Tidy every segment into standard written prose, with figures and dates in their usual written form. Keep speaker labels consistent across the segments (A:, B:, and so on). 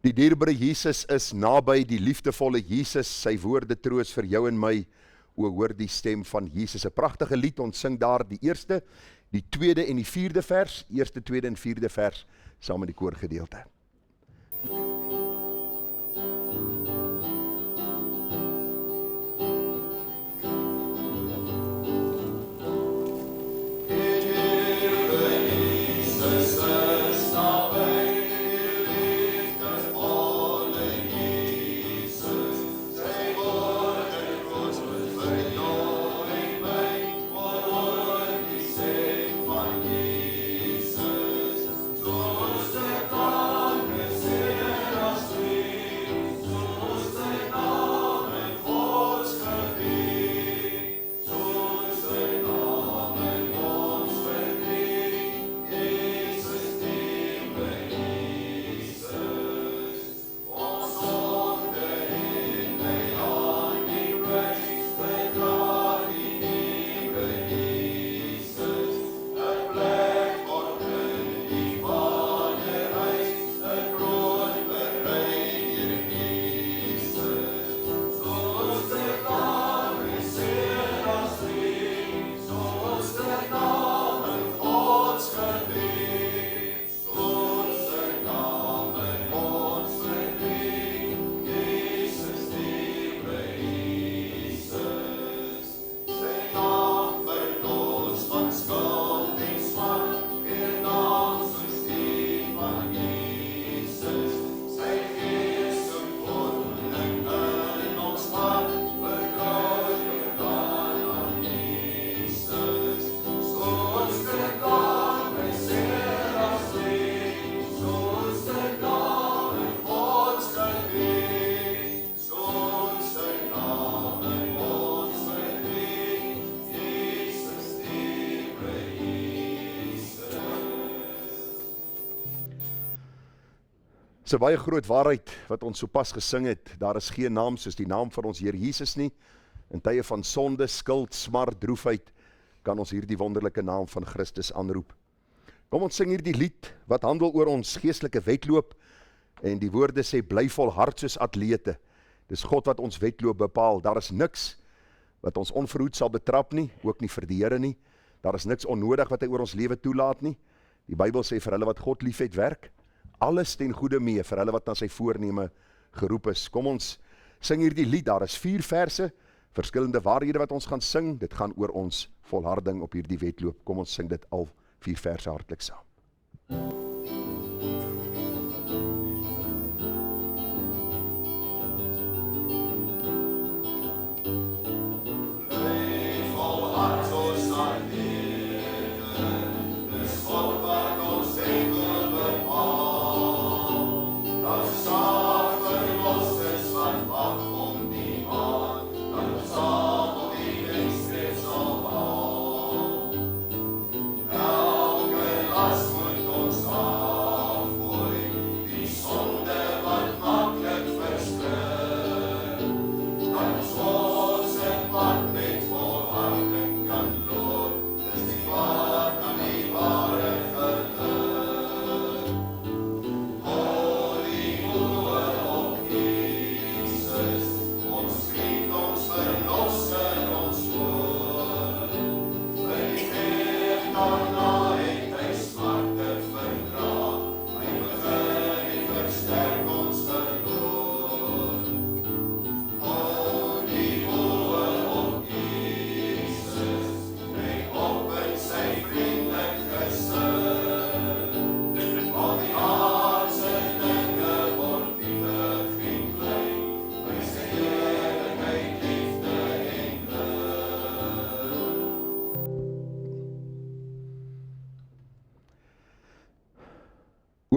A: Die dierbare Jesus is naby, die liefdevolle Jesus, sy woorde troos vir jou en my. O, hoor die stem van Jesus. 'n Pragtige lied, ons sing daar die eerste, die tweede en die vierde vers, eerste, tweede en vierde vers, saam met die koorgedeelte. Dis 'n baie groot waarheid wat ons sopas gesing het. Daar is geen naam soos die naam van ons Heer Jesus nie. In tye van sonde, skuld, smart, droefheid, kan ons hierdie wonderlike naam van Christus aanroep. Kom ons sing hierdie lied wat handel oor ons geestelike wedloop, en die woorde sê, bly volhard soos atlete. Dis God wat ons wedloop bepaal. Daar is niks wat ons onverhoed sal betrap nie, ook nie vir die Here nie. Daar is niks onnodig wat hy oor ons lewe toelaat nie. Die Bybel sê vir hulle wat God liefhet werk, alles ten goeie mee vir hulle wat na sy voorneme geroep is. Kom ons sing hierdie lied, daar is 4 verse, verskillende waarhede wat ons gaan sing, dit gaan oor ons volharding op hierdie wedloop. Kom ons sing dit al 4 verse hartlik saam.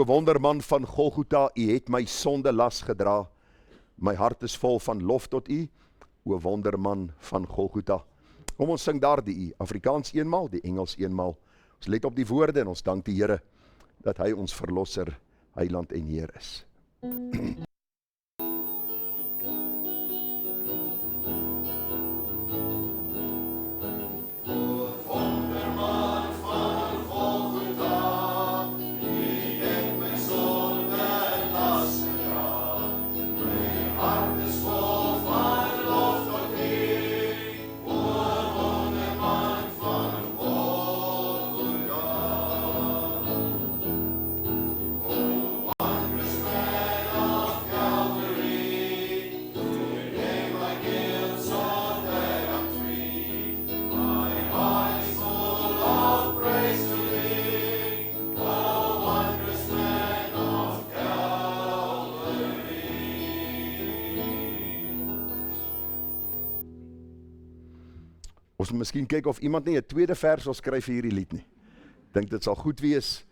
A: O wonderman van Golgotha, u het my sonde las gedra. My hart is vol van lof tot u, o wonderman van Golgotha. Kom ons sing daar die Afrikaans eenmaal, die Engels eenmaal. Ons let op die woorde en ons dank die Here dat hy ons verlosser, heiland en Heer is. Ons moet miskien kyk of iemand nie 'n tweede vers wil skryf vir hierdie lied nie. Dink dit sal goed wees.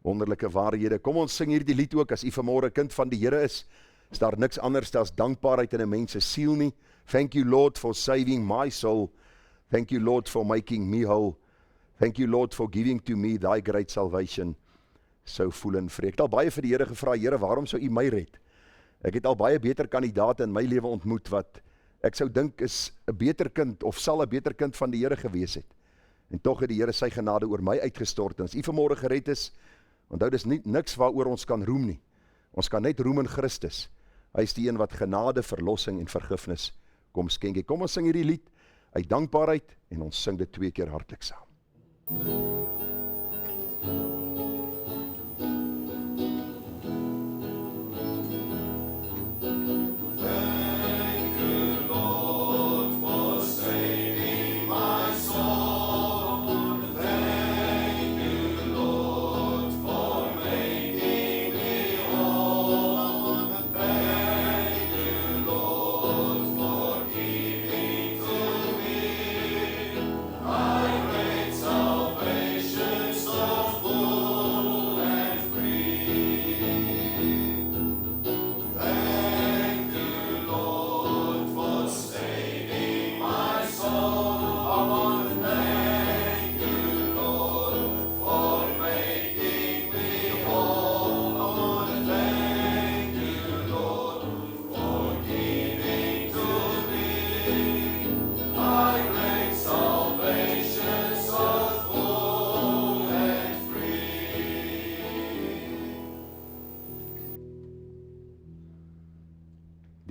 A: Wonderlike waarhede. Kom ons sing hierdie lied ook as u vanmôre kind van die Here is daar niks anders as dankbaarheid in 'n mens se siel nie. Thank you Lord for saving my soul. Thank you Lord for making me whole. Thank you Lord for giving to me thy great salvation. So voel en vrede. Ek het al baie vir die Here gevra, Here, waarom sou u my red? Ek het al baie beter kandidaate in my lewe ontmoet wat ek sou dink is 'n beter kind of sal 'n beter kind van die Here gewees het. En tog het die Here sy genade oor my uitgestort. En as u vanmôre gered is, onthou dis nie niks waaroor ons kan roem nie. Ons kan net roem in Christus. Hy is die een wat genade, verlossing en vergifnis kom skenk. Kom ons sing hierdie lied uit dankbaarheid en ons sing dit 2 keer hartlik saam.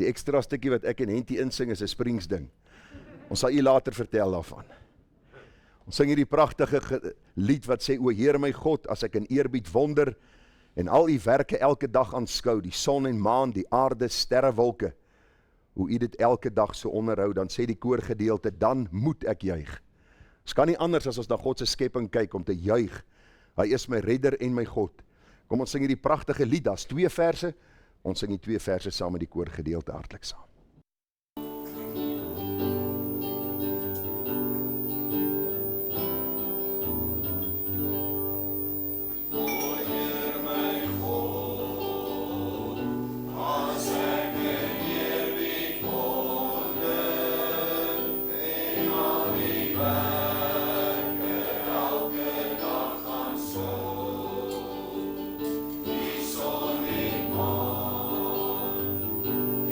A: Die ekstra stukkie wat ek en Hentie insing is 'n Springs-ding. Ons sal u later vertel daarvan. Ons sing hierdie pragtige lied wat sê, o Heer my God, as ek in eerbied wonder en al u werke elke dag aanskou, die son en maan, die aarde, sterrewolke, hoe u dit elke dag so onderhou, dan sê die koorgedeelte, dan moet ek juig. Ons kan nie anders as ons na God se skepping kyk om te juig. Hy is my redder en my God. Kom ons sing hierdie pragtige lied, daar's 2 verse. Ons sing die 2 verse saam met die koorgedeelte hartlik saam.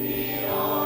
B: Ja.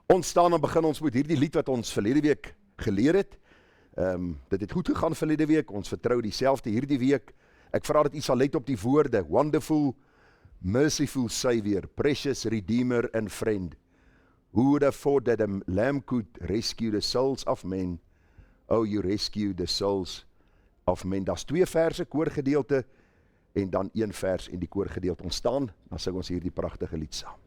A: Ons staan en begin ons met hierdie lied wat ons verlede week geleer het. Dit het goed gegaan verlede week, ons vertrou dieselfde hierdie week. Ek vra dat u sal let op die woorde, wonderful, merciful Savior, precious Redeemer and friend. Who would have thought that a lamb could rescue the souls of men? Oh, you rescue the souls of men. Daar's 2 verse koorgedeelte en dan 1 vers in die koorgedeelte. Ons staan, dan sing ons hierdie pragtige lied saam.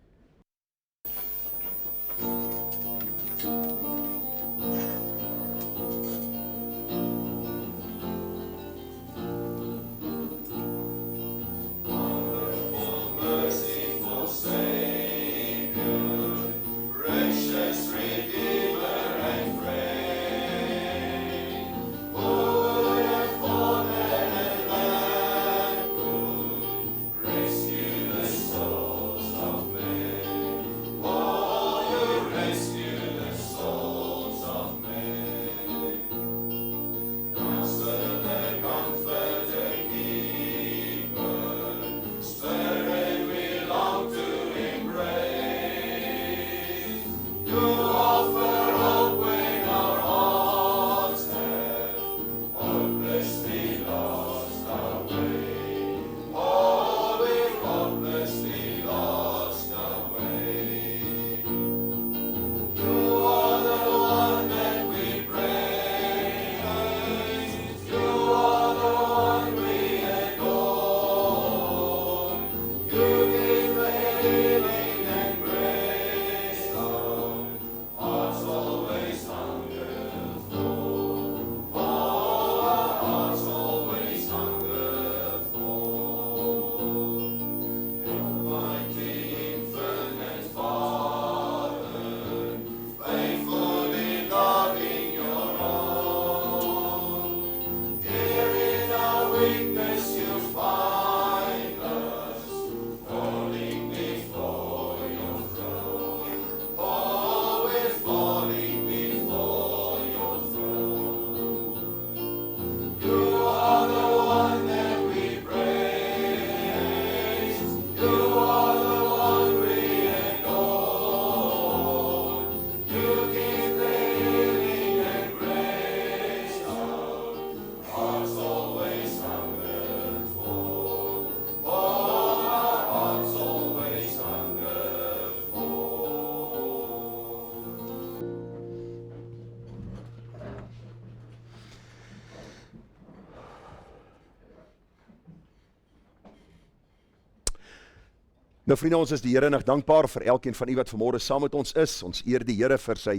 A: Nou vriende, ons is die Here en dankbaar vir elkeen van u wat vanmôre saam met ons is. Ons eer die Here vir sy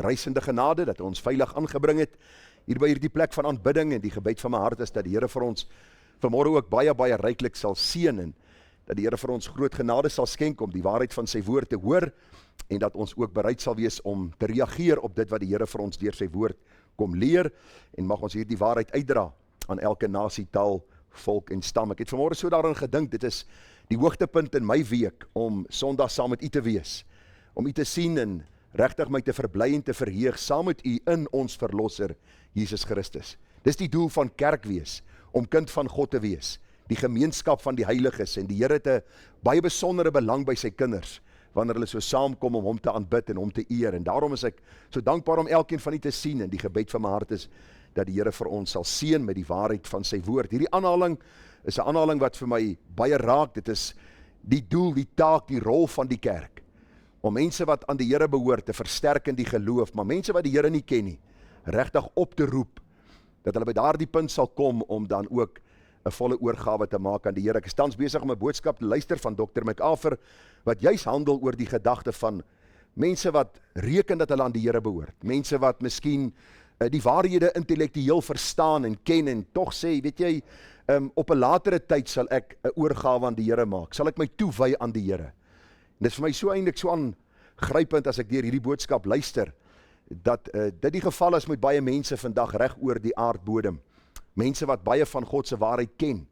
A: reisende genade, dat hy ons veilig aangebring het, hier by hierdie plek van aanbidding, en die gebed van my hart is dat die Here vir ons vanmôre ook baie ryklik sal seën, en dat die Here vir ons groot genade sal skenk om die waarheid van sy woord te hoor, en dat ons ook bereid sal wees om te reageer op dit wat die Here vir ons deur sy woord kom leer, en mag ons hierdie waarheid uitdra aan elke nasie, taal, volk en stam. Ek het vanmôre so daarin gedink, dit is die hoogtepunt in my week om Sondag saam met u te wees, om u te sien en regtig my te verbly en te verheug saam met u in ons verlosser Jesus Christus. Dis die doel van kerk wees, om kind van God te wees, die gemeenskap van die heiliges, en die Here het 'n baie besondere belang by sy kinders, wanneer hulle so saamkom om hom te aanbid en hom te eer, en daarom is ek so dankbaar om elkeen van u te sien, en die gebed van my hart is, dat die Here vir ons sal seën met die waarheid van sy woord. Hierdie aanhaling is 'n aanhaling wat vir my baie raak. Dit is die doel, die taak, die rol van die kerk, om mense wat aan die Here behoort te versterk in die geloof, maar mense wat die Here nie ken nie, regtig op te roep, dat hulle by daardie punt sal kom om dan ook 'n volle oorgawe te maak aan die Here. Ek is tans besig om 'n boodskap te luister van Dr. MacArthur, wat juis handel oor die gedagte van mense wat reken dat hulle aan die Here behoort, mense wat miskien die waarhede intellektueel verstaan en ken, en tog sê, weet jy, op 'n latere tyd sal ek 'n oorgawe aan die Here maak, sal ek my toewy aan die Here. En dit is vir my so eintlik so aangrypend as ek deur hierdie boodskap luister, dat dit die geval is met baie mense vandag reg oor die aardbodem. Mense wat baie van God se waarheid ken,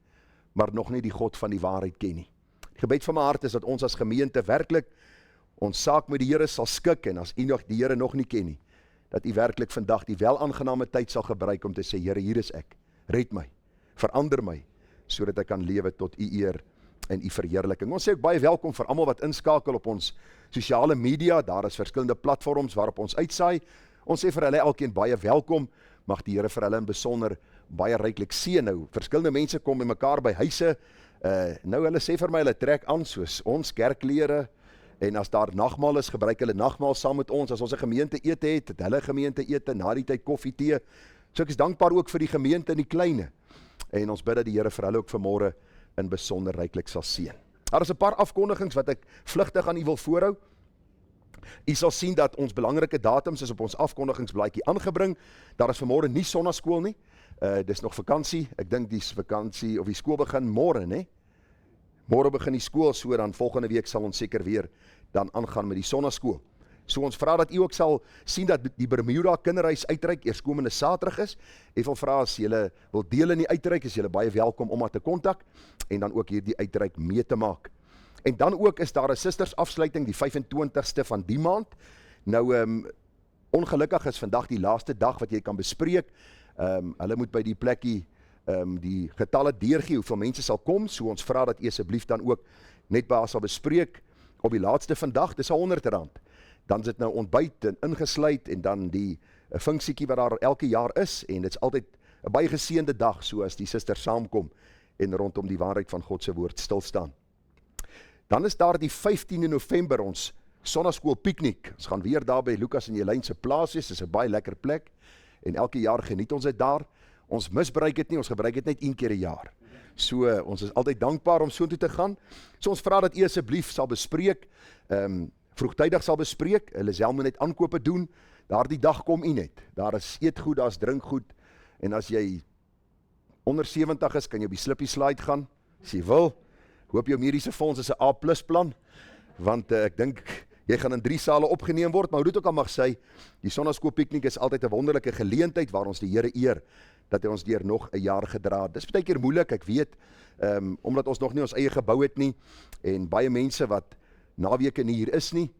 A: maar nog nie die God van die waarheid ken nie. Die gebed van my hart is dat ons as gemeente werklik ons saak met die Here sal skik, en as u nog die Here nog nie ken nie, dat u werklik vandag die welaangename tyd sal gebruik om te sê, Here, hier is ek, red my, verander my, sodat ek kan lewe tot u eer en u verheerliking. Ons sê ook baie welkom vir almal wat inskakel op ons sosiale media, daar is verskillende platforms waarop ons uitsaai. Ons sê vir hulle elkeen baie welkom, mag die Here vir hulle in besonder baie ryklik seën. Nou, verskillende mense kom by mekaar by huise, nou hulle sê vir my, hulle trek aan soos ons kerklede, en as daar nagmaal is, gebruik hulle nagmaal saam met ons, as ons 'n gemeente ete het hulle gemeente ete, na die tyd koffie, tee, so ek is dankbaar ook vir die gemeente in die kleine, en ons bid dat die Here vir hulle ook vanmôre in besonder ryklik sal seën. Daar is 'n paar afkondigings wat ek vlugtig aan u wil voorhou. U sal sien dat ons belangrike datums is op ons afkondigingsblaadjie aangebring. Daar is vanmôre nie sonnaskool nie. Dis nog vakansie. Ek dink die vakansie of die skool begin môre, né? Môre begin die skool, so dan volgende week sal ons seker weer dan aangaan met die sonnaskool. So ons vra dat u ook sal sien dat die Bermuda kinderhuis uitreik eers komende Saterdag is. Ek wil vra as julle wil deel in die uitreik, is julle baie welkom om maar te kontak en dan ook hierdie uitreik mee te maak. En dan ook is daar 'n susters afsluiting die 25ste van die maand. Nou ongelukkig is vandag die laaste dag wat jy kan bespreek. Hulle moet by die plekkie die getalle deurgee hoeveel mense sal kom, so ons vra dat u asseblief dan ook net by haar sal bespreek op die laaste vandag, dis R100. Dan is dit nou ontbyt en ingesluit en dan die funksiekie wat daar elke jaar is, en dit is altyd 'n baie geseënde dag, so as die susters saamkom en rondom die waarheid van God se woord stil staan. Dan is daar die 15de November ons sonnaskool piknik. Ons gaan weer daar by Lukas en Jelyn se plaas wees, dis 'n baie lekker plek en elke jaar geniet ons dit daar. Ons misbruik dit nie, ons gebruik dit net een keer 'n jaar. So ons is altyd dankbaar om so toe te gaan. So ons vra dat u asseblief sal bespreek, vroegtydig sal bespreek, hulle self moet net aankope doen, daardie dag kom u net. Daar is eetgoed, daar is drinkgoed, en as jy onder 70 is, kan jy op die slippie slide gaan, as jy wil. Hoop jou mediese fonds is 'n A+ plan, want ek dink jy gaan in 3 sale opgeneem word, maar hoe dit ook al mag sê, die sonnaskool piknik is altyd 'n wonderlike geleentheid waar ons die Here eer, dat hy ons deur nog 'n jaar gedra het. Dis baie keer moeilik, ek weet, omdat ons nog nie ons eie gebou het nie, en baie mense wat naweke nie hier is nie,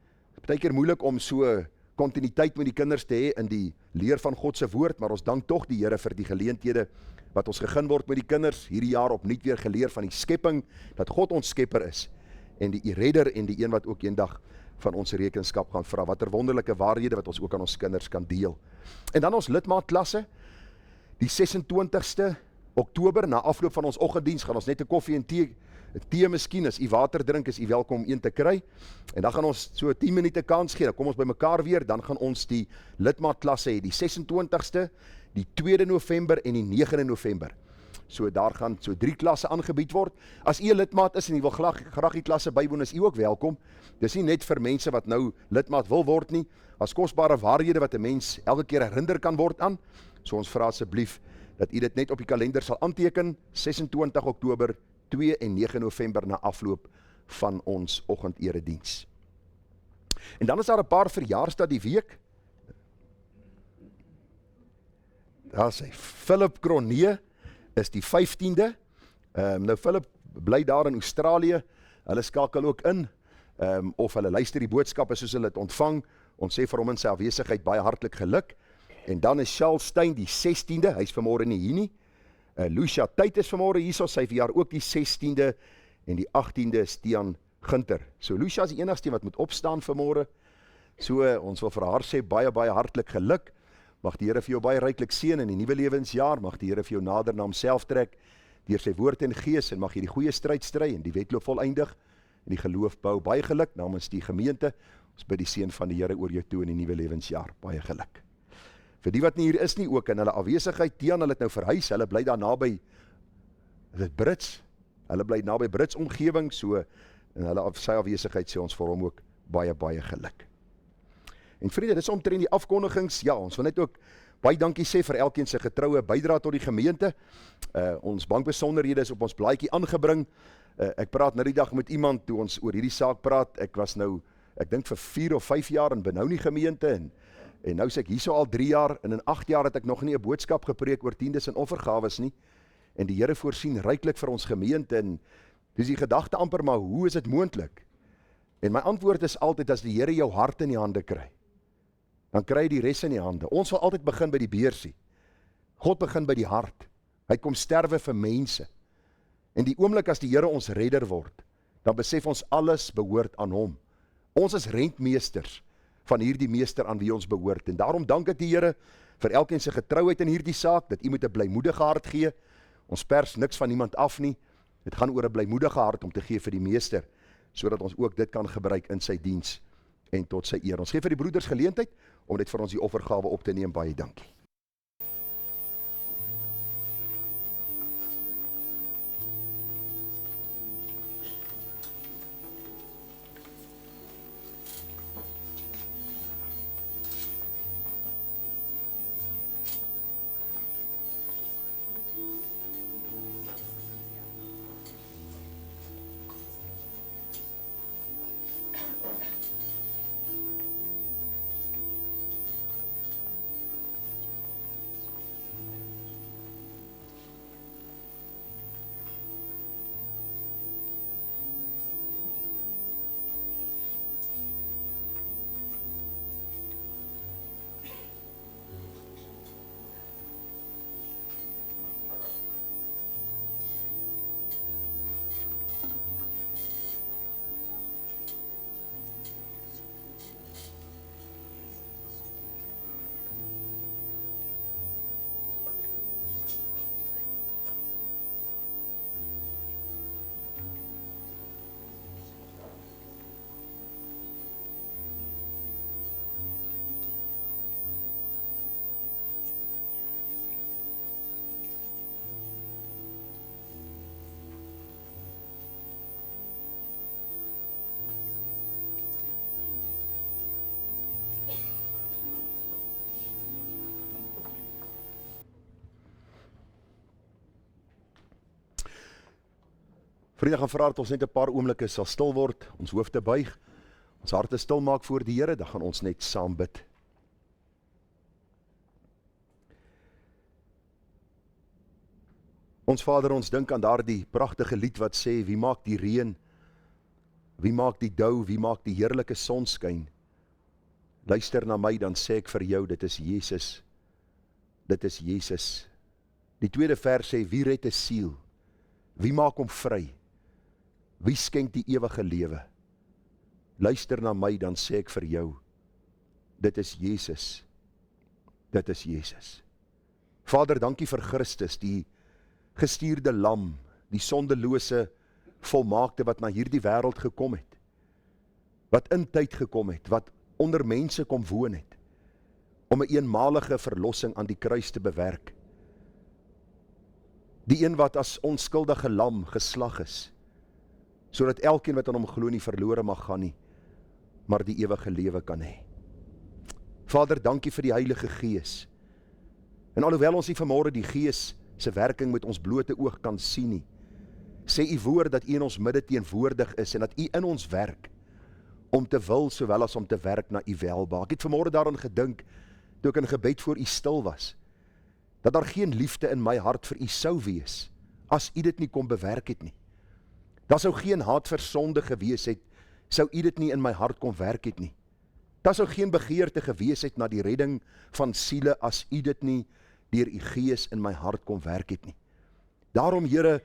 A: baie keer moeilik om so kontinuïteit met die kinders te hê in die leer van God se woord, maar ons dank tog die Here vir die geleenthede wat ons gegee word met die kinders, hierdie jaar opnuut weer geleer van die skepping, dat God ons skepper is, en die redder en die een wat ook eendag van ons rekenskap gaan vra. Watter wonderlike waarhede wat ons ook aan ons kinders kan deel. En dan ons lidmaatklasse, die 26ste Oktober, na afloop van ons oggenddiens, gaan ons net 'n koffie en tee miskien, as u water drink, is u welkom om een te kry, en dan gaan ons so 10 minute kans gee, dan kom ons by mekaar weer, dan gaan ons die lidmaatklasse hê, die 26ste, die 2de November en die 9de November. So daar gaan so 3 klasse aangebied word. As u 'n lidmaat is en u wil graag die klasse bywoon, is u ook welkom. Dis nie net vir mense wat nou lidmaat wil word nie, as kosbare waarhede wat 'n mens elke keer herinner kan word aan. So ons vra asseblief dat u dit net op die kalender sal aanteken, 26 Oktober, 2 en 9 November na afloop van ons oggendediens. En dan is daar 'n paar verjaarsdae die week. Daar sê Philip Cronee is die 15de. Nou Philip bly daar in Australië. Hulle skakel ook in, of hulle luister die boodskappe soos hulle dit ontvang. Ons sê vir hom in sy afwesigheid baie hartlik geluk. En dan is Charles Stein die 16de, hy's vanmôre nie hier nie. Lucia Tyd is vanmôre hierso, sy verjaar ook die 16de, en die 18de is Tian Gunter. So Lucia is die enigste wat moet opstaan vanmôre. So ons wil vir haar sê baie hartlik geluk. Mag die Here vir jou baie ryklik seën in die nuwe lewensjaar, mag die Here vir jou nader na homself trek, deur sy woord en gees, en mag jy die goeie stryd stry en die wedloop volëindig, en die geloof bou. Baie geluk namens die gemeente, ons bid die seën van die Here oor jou toe in die nuwe lewensjaar. Baie geluk. Vir die wat nie hier is nie, ook in hulle afwesigheid, Tian, hulle het nou verhuis, hulle bly daar naby, is dit Brits? Hulle bly naby Brits omgewing, so in hulle sy afwesigheid sê ons vir hom ook baie geluk. En vriende, dis omtrent die afkondigings. Ja, ons wil net ook baie dankie sê vir elkeen se getroue bydrae tot die gemeente. Ons bankbesonderhede is op ons blaadjie aangebring. Ek praat nou die dag met iemand toe ons oor hierdie saak praat. Ek was nou, ek dink vir 4 of 5 jaar in Benoni gemeente, en nou sê ek hierso al 3 jaar, en in 8 jaar het ek nog nie 'n boodskap gepreek oor tiendes en offergawes nie. En die Here voorsien ryklik vir ons gemeente, en dis die gedagte amper, maar hoe is dit moontlik? En my antwoord is altyd, as die Here jou hart in die hande kry, dan kry jy die res in die hande. Ons wil altyd begin by die beursie. God begin by die hart. Hy kom sterwe vir mense. En die oomblik as die Here ons redder word, dan besef ons alles behoort aan hom. Ons is rentmeesters van hierdie meester aan wie ons behoort. En daarom dank ek die Here vir elkeen se getrouheid in hierdie saak, dat u met 'n blymoedige hart gee. Ons pers niks van niemand af nie. Dit gaan oor 'n blymoedige hart om te gee vir die meester, sodat ons ook dit kan gebruik in sy diens en tot sy eer. Ons gee vir die broeders geleentheid om net vir ons die offergawe op te neem. Baie dankie. Vriende, gaan vra dat ons net 'n paar oomblikke sal stil word, ons hoofde buig, ons harte stil maak voor die Here, dan gaan ons net saam bid. Ons Vader, ons dink aan daardie pragtige lied wat sê, wie maak die reën, wie maak die dou, wie maak die heerlike sonskyn? Luister na my, dan sê ek vir jou, dit is Jesus. Dit is Jesus. Die tweede vers sê, wie red 'n siel? Wie maak hom vry? Wie skenk die ewige lewe? Luister na my, dan sê ek vir jou, dit is Jesus. Dit is Jesus. Vader, dankie vir Christus, die gestuurde lam, die sondelose volmaakte wat na hierdie wêreld gekom het, wat in tyd gekom het, wat onder mense kom woon het, om 'n eenmalige verlossing aan die kruis te bewerk. Die een wat as onskuldige lam geslag is, sodat elkeen wat aan hom glo nie verlore mag gaan nie, maar die ewige lewe kan hê. Vader, dankie vir die Heilige Gees. En alhoewel ons nie vanmôre die Gees se werking met ons blote oog kan sien nie, sê u woord dat u in ons midde teenwoordig is en dat u in ons werk, om te wil sowel as om te werk na u welbehaag. Ek het vanmôre daaraan gedink, toe ek in gebed voor u stil was, dat daar geen liefde in my hart vir u sou wees, as u dit nie kon bewerk het nie. Daar sou geen haat vir sonde gewees het, sou u dit nie in my hart kon werk het nie. Daar sou geen begeerte gewees het na die redding van siele, as u dit nie deur u Gees in my hart kon werk het nie. Daarom, Here,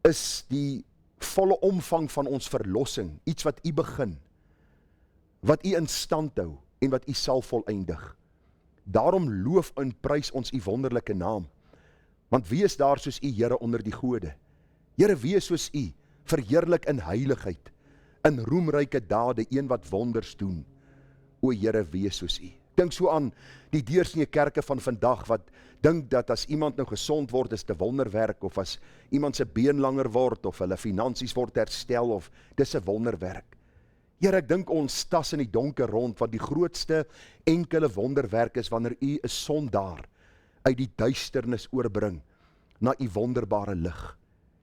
A: is die volle omvang van ons verlossing iets wat u begin, wat u in stand hou en wat u sal volëindig. Daarom loof en prys ons u wonderlike naam. Want wie is daar soos u, Here, onder die gode? Here, wie is soos u, verheerlik in heiligheid, in roemryke dade, een wat wonders doen. O Here, wie is soos u? Dink so aan die deursnee kerke van vandag, wat dink dat as iemand nou gesond word, is dit 'n wonderwerk, of as iemand se been langer word, of hulle finansies word herstel, of dis 'n wonderwerk. Here, ek dink ons tas in die donker rond, wat die grootste enkele wonderwerk is, wanneer u 'n sondaar uit die duisternis oorbring, na u wonderbare lig.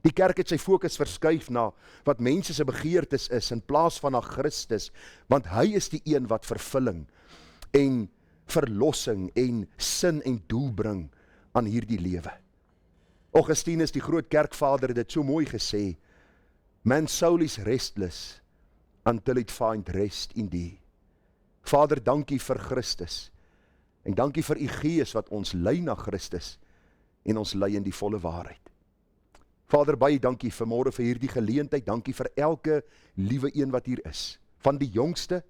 A: Die kerk het sy fokus verskuif na wat mense se begeertes is, in plaas van na Christus, want hy is die een wat vervulling, en verlossing, en sin en doel bring aan hierdie lewe. Augustinus, die groot kerkvader, het dit so mooi gesê, man's soul is restless, until it find rest in thee. Vader, dankie vir Christus, en dankie vir u Gees wat ons lei na Christus, en ons lei in die volle waarheid. Vader, baie dankie vanmôre vir hierdie geleentheid, dankie vir elke liewe een wat hier is, van die jongste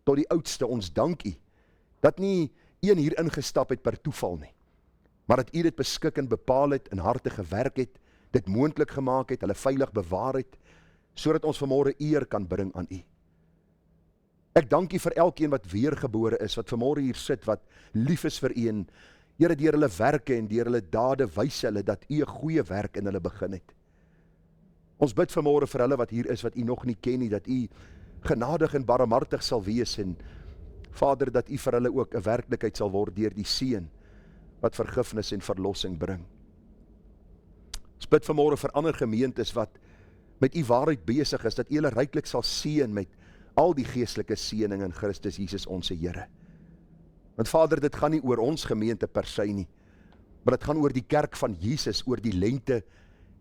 A: tot die oudste. Ons dank U, dat nie een hier ingestap het per toeval nie, maar dat U dit beskik en bepaal het, in harte gewerk het, dit moontlik gemaak het, hulle veilig bewaar het, sodat ons vanmôre eer kan bring aan U. Ek dank U vir elkeen wat weergebore is, wat vanmôre hier sit, wat lief is vir U, en Here, deur hulle werke en deur hulle dade wys hulle dat U 'n goeie werk in hulle begin het. Ons bid vanmôre vir hulle wat hier is, wat U nog nie ken nie, dat U genadig en barmhartig sal wees, en Vader, dat U vir hulle ook 'n werklikheid sal word deur die Seun, wat vergifnis en verlossing bring. Ons bid vanmôre vir ander gemeentes wat met U waarheid besig is, dat U hulle ryklik sal seën met al die geestelike seëning in Christus Jesus ons Here. Want Vader, dit gaan nie oor ons gemeente per se nie, maar dit gaan oor die kerk van Jesus, oor die lengte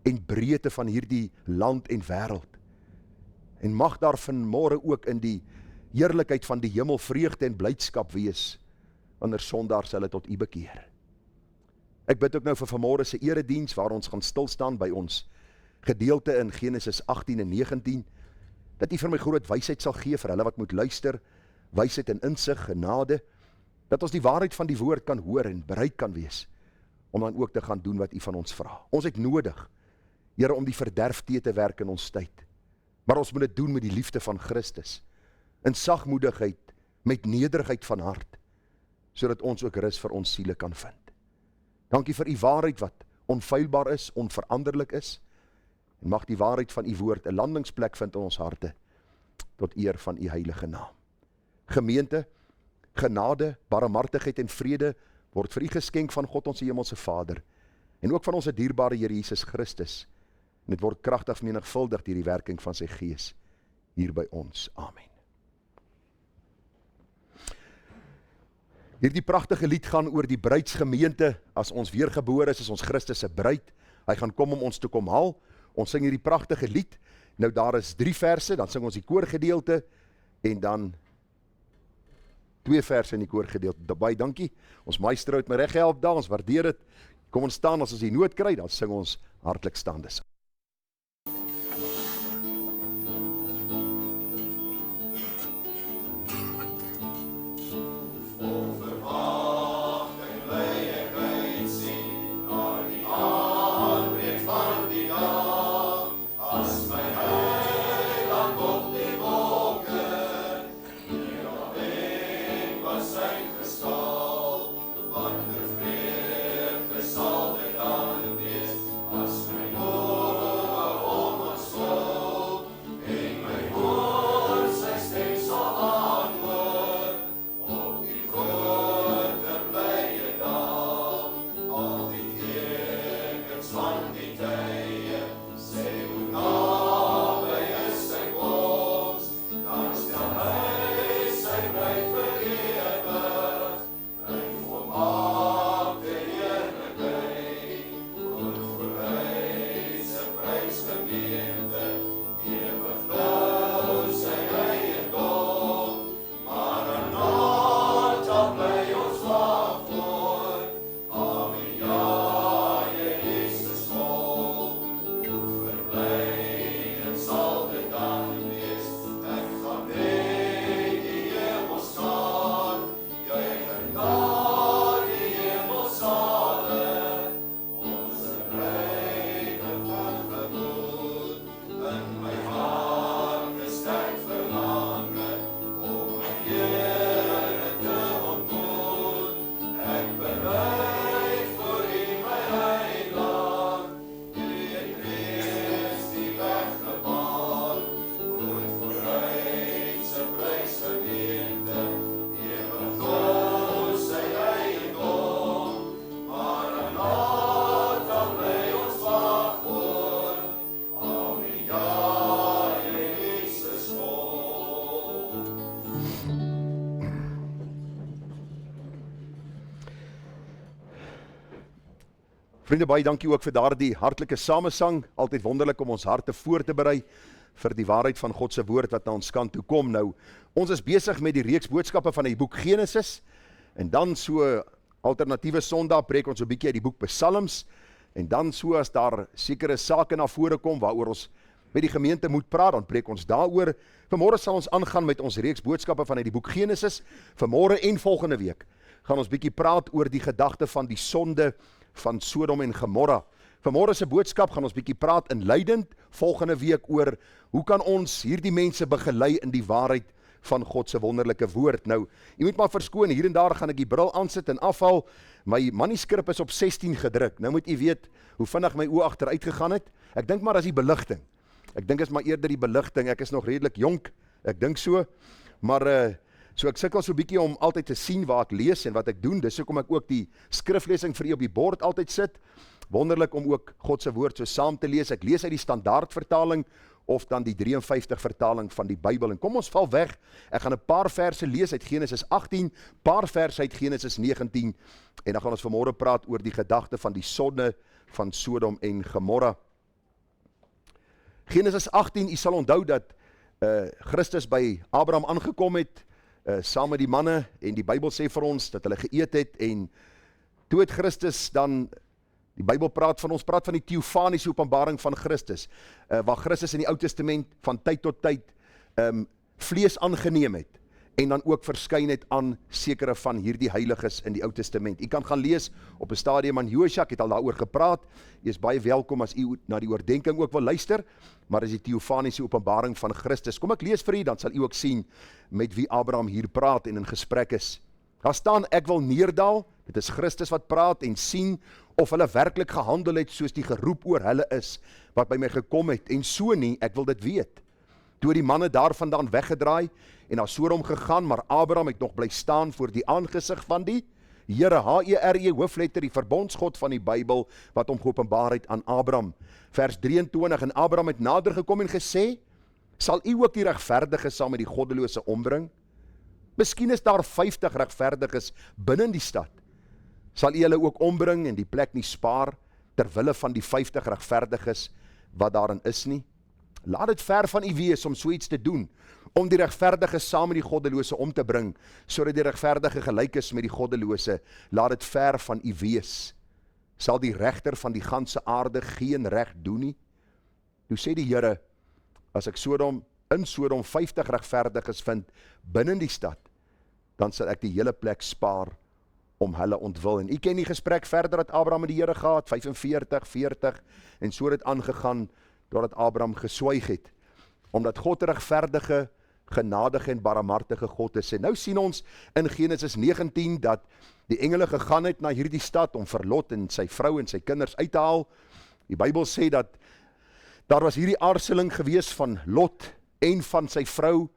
A: en breedte van hierdie land en wêreld. En mag daar vanmôre ook in die heerlikheid van die hemel vreugde en blydskap wees, wanneer sondaars hulle tot U bekeer. Ek bid ook nou vir vanmôre se erediens, waar ons gaan stilstaan by ons gedeelte in Genesis 18 en 19, dat U vir my groot wysheid sal gee vir hulle wat moet luister, wysheid en insig, genade, dat ons die waarheid van die woord kan hoor en bereid kan wees, om dan ook te gaan doen wat U van ons vra. Ons het nodig, Here, om die verderf te werk in ons tyd, maar ons moet dit doen met die liefde van Christus, in sagmoedigheid, met nederigheid van hart, sodat ons ook rus vir ons siele kan vind. Dankie vir U waarheid wat onfeilbaar is, onveranderlik is, en mag die waarheid van U woord 'n landingsplek vind in ons harte, tot eer van U heilige naam. Gemeente, genade, barmhartigheid en vrede word vir U geskenk van God ons hemelse Vader, en ook van ons dierbare Here Jesus Christus, en dit word kragtig vermenigvuldig deur die werking van sy Gees hier by ons. Amen. Hierdie pragtige lied gaan oor die bruidsgemeente. As ons weergebore is ons Christus se bruid. Hy gaan kom om ons te kom haal. Ons sing hierdie pragtige lied. Nou daar is 3 verse, dan sing ons die koorgedeelte, en dan 2 verse in die koorgedeelte. Baie dankie. Ons meester het my reg gehelp daar, ons waardeer dit. Kom ons staan, as ons die noot kry, dan sing ons hartlik staande. Vriende, baie dankie ook vir daardie hartlike samesang. Altyd wonderlik om ons harte voor te berei vir die waarheid van God se woord wat na ons kant toe kom. Nou, ons is besig met die reeks boodskappe van die boek Genesis, en dan so alternatiewe Sondag preek ons 'n bietjie uit die boek Psalms. En dan so as daar sekere sake na vore kom waaroor ons met die gemeente moet praat, dan preek ons daaroor. Vanmôre sal ons aangaan met ons reeks boodskappe vanuit die boek Genesis. Vanmôre en volgende week gaan ons bietjie praat oor die gedagte van die sonde van Sodom en Gomorra. Vanmôre se boodskap gaan ons bietjie praat inleidend, volgende week oor hoe kan ons hierdie mense begelei in die waarheid van God se wonderlike woord. Nou, jy moet maar verskoon, hier en daar gaan ek die bril aansit en afval. My manuskrip is op 16 gedruk. Nou moet jy weet hoe vinnig my oë agteruit gegaan het. Ek dink maar as die beligting. Ek dink is maar eerder die beligting. Ek is nog redelik jonk, ek dink so. Maar so ek sukkel so 'n bietjie om altyd te sien waar ek lees en wat ek doen. Dis hoekom ek ook die skriflesing vir u op die bord altyd sit. Wonderlik om ook God se woord so saam te lees. Ek lees uit die standaard vertaling of dan die 53 vertaling van die Bybel. En kom ons val weg. Ek gaan 'n paar verse lees uit Genesis 18, paar verse uit Genesis 19 en dan gaan ons vanmôre praat oor die gedagte van die sonde van Sodom en Gomorra. Genesis 18, u sal onthou dat Christus by Abraham aangekom het, saam met die manne, en die Bybel sê vir ons dat hulle geëet het, en toe het Christus dan, die Bybel praat van die teofaniese openbaring van Christus, waar Christus in die Ou Testament van tyd tot tyd vlees aangeneem het, en dan ook verskyn het aan sekere van hierdie heiliges in die Ou Testament. U kan gaan lees op 'n stadium aan Josua, ek het al daaroor gepraat. U is baie welkom as u na die oordeenking ook wil luister, maar is die teofaniese openbaring van Christus. Kom ek lees vir u, dan sal u ook sien met wie Abraham hier praat en in gesprek is. Daar staan, ek wil neerdal, dit is Christus wat praat, en sien of hulle werklik gehandel het soos die geroep oor hulle is, wat by my gekom het, en so nie, ek wil dit weet. Toe die manne daarvandaan weggedraai en na Sodom gegaan, maar Abraham het nog bly staan voor die aangesig van die Here, H-E-R-E, hoofletter, die verbondsgod van die Bybel, wat hom geopenbaar het aan Abraham. Vers 23, en Abraham het nader gekom en gesê, sal u ook die regverdige saam met die goddelose ombring? Miskien is daar 50 regverdiges binne die stad. Sal u hulle ook ombring en die plek nie spaar, terwille van die 50 regverdiges wat daarin is nie? Laat dit ver van u wees om so iets te doen, om die regverdige saam met die goddelose om te bring, sodat die regverdige gelyk is met die goddelose. Laat dit ver van u wees. Sal die regter van die ganse aarde geen reg doen nie? Toe sê die Here, as ek in Sodom 50 regverdiges vind binne die stad, dan sal ek die hele plek spaar om hulle ontwil. En u ken die gesprek verder dat Abraham met die Here gehad, 45, 40, en so het aangegaan, doordat Abraham geswyg het, omdat God 'n regverdige, genadige en barmhartige God is. En nou sien ons in Genesis 19 dat die engele gegaan het na hierdie stad om vir Lot en sy vrou en sy kinders uit te haal. Die Bybel sê dat daar was hierdie aarseling gewees van Lot en van sy vrou,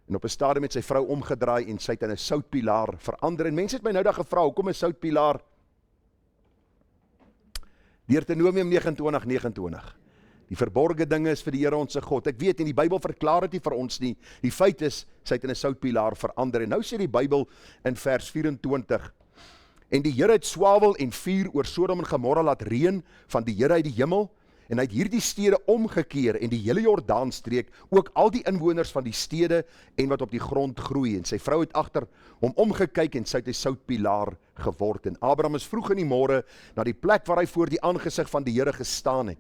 A: en op 'n stadium het sy vrou omgedraai en sy het in 'n soutpilaar verander. En mense het my nou daar gevra, hoekom 'n soutpilaar? Deuteronomium 29:29. Die verborgde dinge is vir die Here ons God. Ek weet, en die Bybel verklaar dit nie vir ons nie. Die feit is, sy het in 'n soutpilaar verander. En nou sê die Bybel in vers 24, en die Here het swavel en vuur oor Sodom en Gomorra laat reën van die Here uit die hemel, en hy het hierdie stede omgekeer en die hele Jordaanstreek, ook al die inwoners van die stede en wat op die grond groei. En sy vrou het agter hom omgekyk en sy het 'n soutpilaar geword. En Abraham is vroeg in die môre na die plek waar hy voor die aangesig van die Here gestaan het.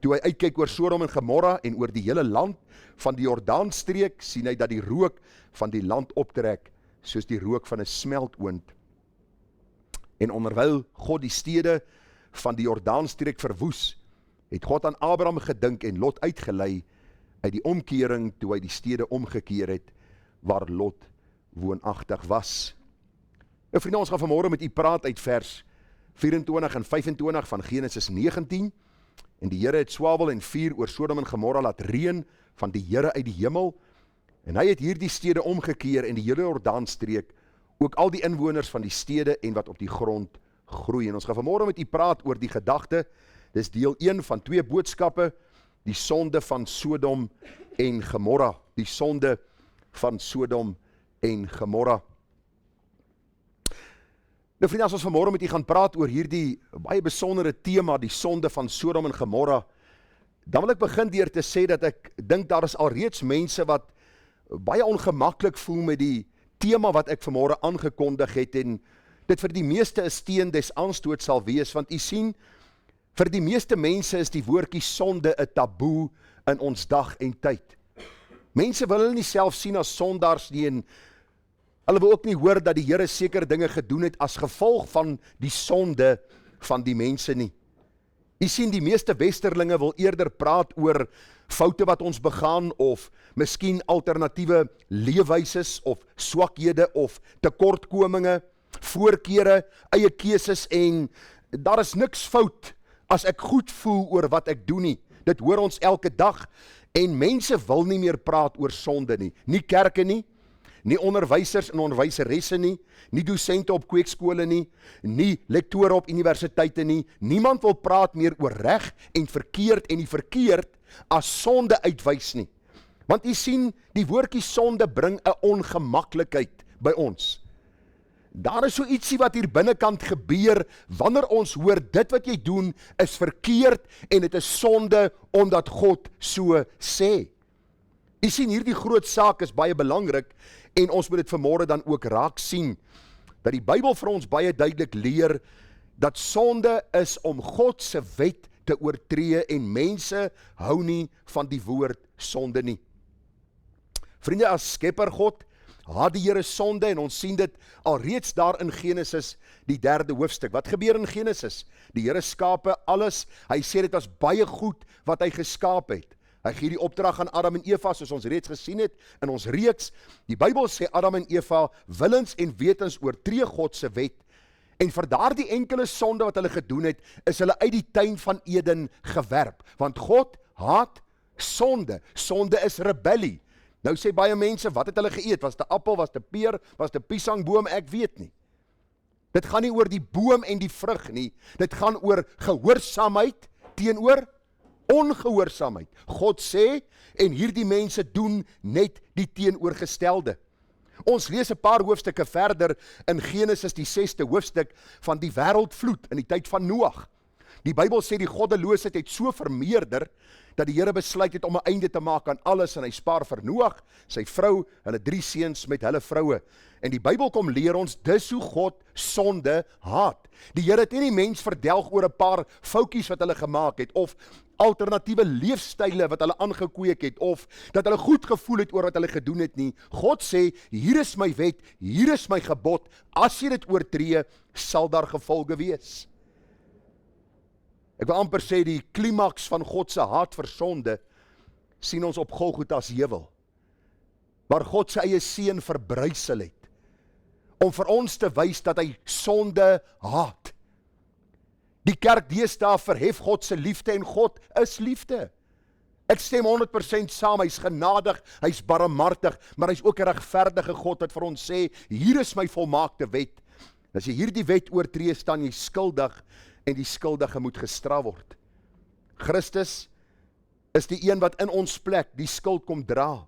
A: Toe hy uitkyk oor Sodom en Gomorra en oor die hele land van die Jordaanstreek, sien hy dat die rook van die land optrek, soos die rook van 'n smeltoond. En onderwyl God die stede van die Jordaanstreek verwoes, het God aan Abraham gedink en Lot uitgelei uit die omkering toe hy die stede omgekeer het, waar Lot woonagtig was. Nou vriende, ons gaan vanmôre met u praat uit vers 24 en 25 van Genesis 19, en die Here het swavel en vuur oor Sodom en Gomorra laat reën van die Here uit die hemel, en hy het hierdie stede omgekeer en die hele Jordaanstreek, ook al die inwoners van die stede en wat op die grond groei. En ons gaan vanmôre met u praat oor die gedagte, dis deel 1 van 2 boodskappe, die sonde van Sodom en Gomorra, die sonde van Sodom en Gomorra. Nou vriende, as ons vanmôre met u gaan praat oor hierdie baie besondere tema, die sonde van Sodom en Gomorra, dan wil ek begin deur te sê dat ek dink daar is alreeds mense wat baie ongemaklik voel met die tema wat ek vanmôre aangekondig het, en dit vir die meeste 'n steen des aanstoot sal wees, want u sien, vir die meeste mense is die woordjie sonde 'n taboe in ons dag en tyd. Mense wil hulle nie self sien as sondaars nie, en hulle wil ook nie hoor dat die Here sekere dinge gedoen het as gevolg van die sonde van die mense nie. U sien, die meeste westerlinge wil eerder praat oor foute wat ons begaan, of miskien alternatiewe leefwyses, of swakhede, of tekortkominge, voorkeure, eie keuses, en daar is niks fout as ek goed voel oor wat ek doen nie. Dit hoor ons elke dag, en mense wil nie meer praat oor sonde nie. Nie kerke nie, nie onderwysers en onderwyseresse nie, nie dosente op kweekskole nie, nie lektore op universiteite nie. Niemand wil praat meer oor reg en verkeerd, en die verkeerd as sonde uitwys nie. Want u sien, die woordjie sonde bring 'n ongemaklikheid by ons. Daar is so ietsie wat hier binnekant gebeur, wanneer ons hoor, dit wat jy doen is verkeerd, en dit is sonde, omdat God so sê. U sien, hierdie groot saak is baie belangrik, en ons moet dit vanmôre dan ook raak sien, dat die Bybel vir ons baie duidelik leer, dat sonde is om God se wet te oortree, en mense hou nie van die woord sonde nie. Vriende, as skepper God, haat die Here sonde, en ons sien dit alreeds daar in Genesis, die 3de hoofstuk. Wat gebeur in Genesis? Die Here skape alles, hy sê dit was baie goed wat hy geskaap het. Hy gee die opdrag aan Adam en Eva, soos ons reeds gesien het in ons reeks. Die Bybel sê Adam en Eva willens en wetens oortree God se wet, en vir daardie enkele sonde wat hulle gedoen het, is hulle uit die tuin van Eden gewerp, want God haat sonde. Sonde is rebellie. Nou sê baie mense, wat het hulle geëet? Was dit 'n appel, was dit 'n peer, was dit 'n piesangboom? Ek weet nie. Dit gaan nie oor die boom en die vrug nie. Dit gaan oor gehoorsaamheid teenoor ongehoorsaamheid. God sê, en hierdie mense doen net die teenoorgestelde. Ons lees 'n paar hoofstukke verder in Genesis, die 6de hoofstuk, van die wêreldvloed in die tyd van Noag. Die Bybel sê die goddeloosheid het so vermeerder, dat die Here besluit het om 'n einde te maak aan alles, en hy spaar vir Noag, sy vrou, hulle 3 seuns met hulle vroue. En die Bybel kom leer ons, dis hoe God sonde haat. Die Here het nie die mens verdelg oor 'n paar foutjies wat hulle gemaak het, of alternatiewe leefstyle wat hulle aangekweek het, of dat hulle goed gevoel het oor wat hulle gedoen het nie. God sê, hier is my wet, hier is my gebod, as jy dit oortree, sal daar gevolge wees. Ek wil amper sê, die klimaks van God se haat vir sonde sien ons op Golgotha se heuwel, waar God sy eie seun verbrysel het, om vir ons te wys dat hy sonde haat. Die kerk deesdae verhef God se liefde, en God is liefde. Ek stem 100% saam, hy's genadig, hy's barmhartig, maar hy's ook 'n regverdige God wat vir ons sê, hier is my volmaakte wet. As jy hierdie wet oortree, staan jy skuldig, en die skuldige moet gestraf word. Christus is die een wat in ons plek die skuld kom dra.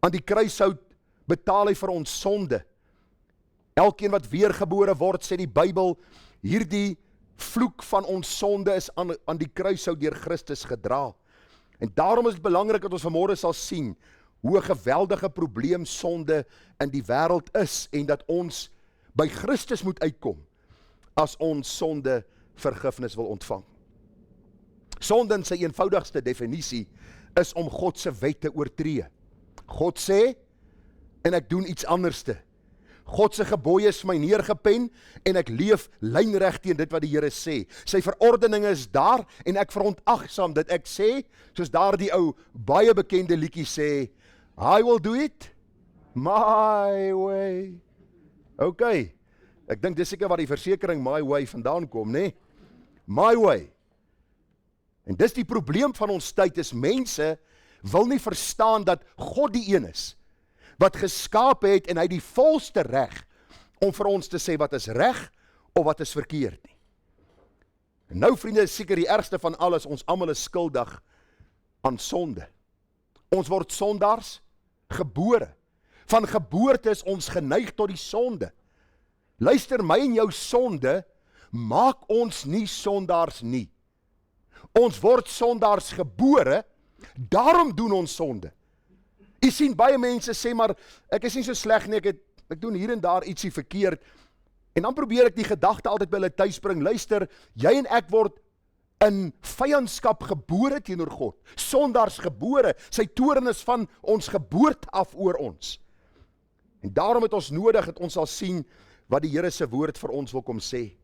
A: Aan die kruishout betaal hy vir ons sonde. Elkeen wat weergebore word, sê die Bybel, hierdie vloek van ons sonde is aan die kruishout deur Christus gedra. En daarom is dit belangrik dat ons vanmôre sal sien hoe 'n geweldige probleem sonde in die wêreld is, en dat ons by Christus moet uitkom as ons sonde vergifnis wil ontvang. Sonde in sy eenvoudigste definisie is om God se wet te oortree. God sê, en ek doen iets anderste. God se gebooie is my neergepen, en ek leef lynreg teen dit wat die Here sê. Sy verordeninge is daar, en ek verontagsaam dit. Ek sê, soos daardie ou baie bekende liedjie sê, I will do it my way. Okay. Ek dink dis seker waar die versekering my way vandaan kom, né? My way. En dis die probleem van ons tyd, is mense wil nie verstaan dat God die een is wat geskaap het, en hy die volste reg om vir ons te sê wat is reg of wat is verkeerd nie. En nou vriende, is seker die ergste van alles, ons almal is skuldig aan sonde. Ons word sondaars gebore. Van geboorte is ons geneig tot die sonde. Luister, my en jou sonde maak ons nie sondaars nie. Ons word sondaars gebore, daarom doen ons sonde. Jy sien, baie mense sê maar, ek is nie so sleg nie, ek doen hier en daar ietsie verkeerd. En dan probeer ek die gedagte altyd by hulle tuis bring, luister, jy en ek word in vyandskap gebore teenoor God, sondaars gebore, sy toorn is van ons geboorte af oor ons. En daarom het ons nodig dat ons sal sien wat die Here se woord vir ons wil kom sê.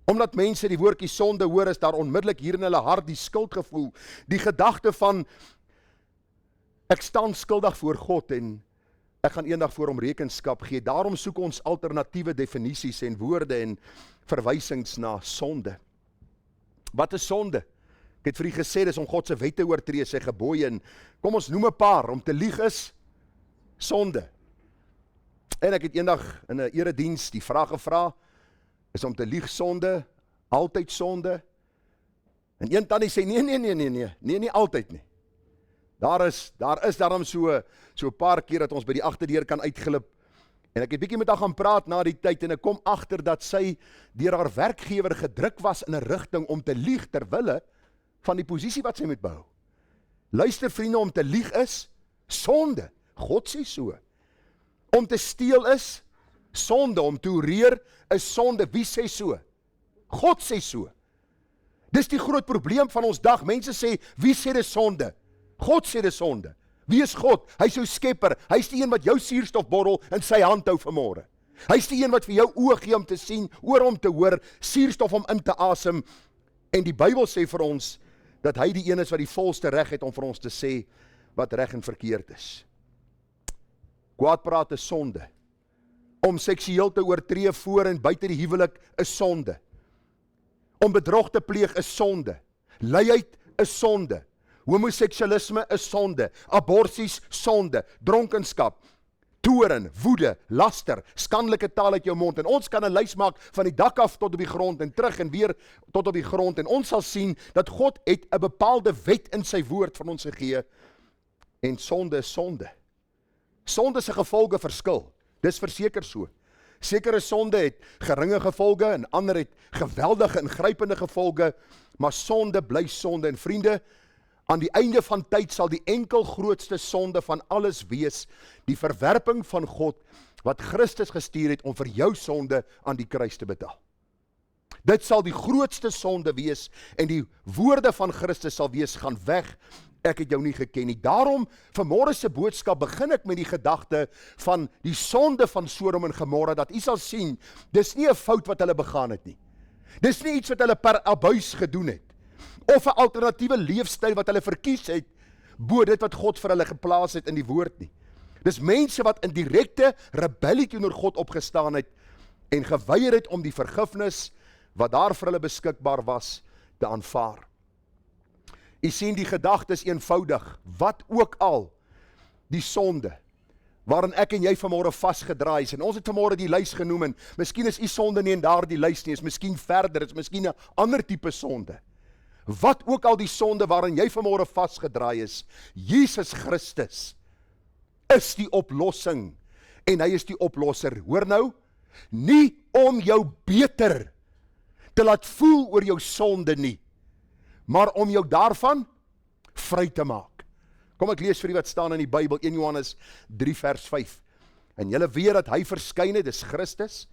A: Omdat mense die woordjie sonde hoor, is daar onmiddellik hier in hulle hart die skuldgevoel, die gedagte van ek staan skuldig voor God en ek gaan eendag voor hom rekenskap gee. Daarom soek ons alternatiewe definisies en woorde en verwysings na sonde. Wat is sonde? Ek het vir u gesê, dis om God se wette oortree, sy gebooie, en kom ons noem 'n paar. Om te lieg is sonde. En ek het eendag in 'n erediens die vraag gevra, is om te lieg sonde, altyd sonde? En een tannie sê, nee, nie altyd nie. Daar is daarom so 'n paar keer dat ons by die agterdeur kan uitglip. En ek het bietjie met haar gaan praat na die tyd en ek kom agter dat sy deur haar werkgewer gedruk was in 'n rigting om te lieg ter wille van die posisie wat sy moet behou. Luister vriende, om te lieg is sonde. God sê so. Om te steel is sonde, om te oreer is sonde. Wie sê so? God sê so. Dis die groot probleem van ons dag. Mense sê, wie sê dis sonde? God sê dis sonde. Wie is God? Hy is jou skepper. Hy is die een wat jou suurstofbottel in sy hand hou vanmôre. Hy is die een wat vir jou oë gee om te sien, oor om te hoor, suurstof om in te asem. En die Bybel sê vir ons dat hy die een is wat die volste reg het om vir ons te sê wat reg en verkeerd is. Kwaadpraat is sonde. Om seksueel te oortree voor en buite die huwelik is sonde. Om bedrog te pleeg is sonde. Luiheid is sonde. Homoseksualisme is sonde. Aborsies sonde. Dronkenskap, toorn, woede, laster, skandelike taal uit jou mond. En ons kan 'n lys maak van die dak af tot op die grond en terug en weer tot op die grond. En ons sal sien dat God het 'n bepaalde wet in sy woord van ons gegee. En sonde is sonde. Sonde se gevolge verskil. Dis verseker so. Sekere sonde het geringe gevolge en ander het geweldige ingrypende gevolge, maar sonde bly sonde. En vriende, aan die einde van tyd sal die enkel grootste sonde van alles wees die verwerping van God wat Christus gestuur het om vir jou sonde aan die kruis te betaal. Dit sal die grootste sonde wees en die woorde van Christus sal wees, gaan weg, ek het jou nie geken nie. Daarom, vanmôre se boodskap begin ek met die gedagte van die sonde van Sodom en Gomorra, dat u sal sien, dis nie 'n fout wat hulle begaan het nie. Dis nie iets wat hulle per abuis gedoen het, of 'n alternatiewe leefstyl wat hulle verkies het, bo dit wat God vir hulle geplaas het in die woord nie. Dis mense wat in direkte rebellie teenoor God opgestaan het, en geweier het om die vergifnis, wat daar vir hulle beskikbaar was, te aanvaar. U sien, die gedagte is eenvoudig, wat ook al die sonde, waarin ek en jy vanmôre vasgedraai is, en ons het vanmôre die lys genoem, en miskien is u sonde nie in daardie lys nie, is miskien verder, is miskien 'n ander tipe sonde. Wat ook al die sonde waarin jy vanmôre vasgedraai is, Jesus Christus is die oplossing, en hy is die oplosser. Hoor nou, nie om jou beter te laat voel oor jou sonde nie, maar om jou daarvan vry te maak. Kom ek lees vir u wat staan in die Bybel, 1 Johannes 3 vers 5. En julle weet dat hy verskyn het, dis Christus,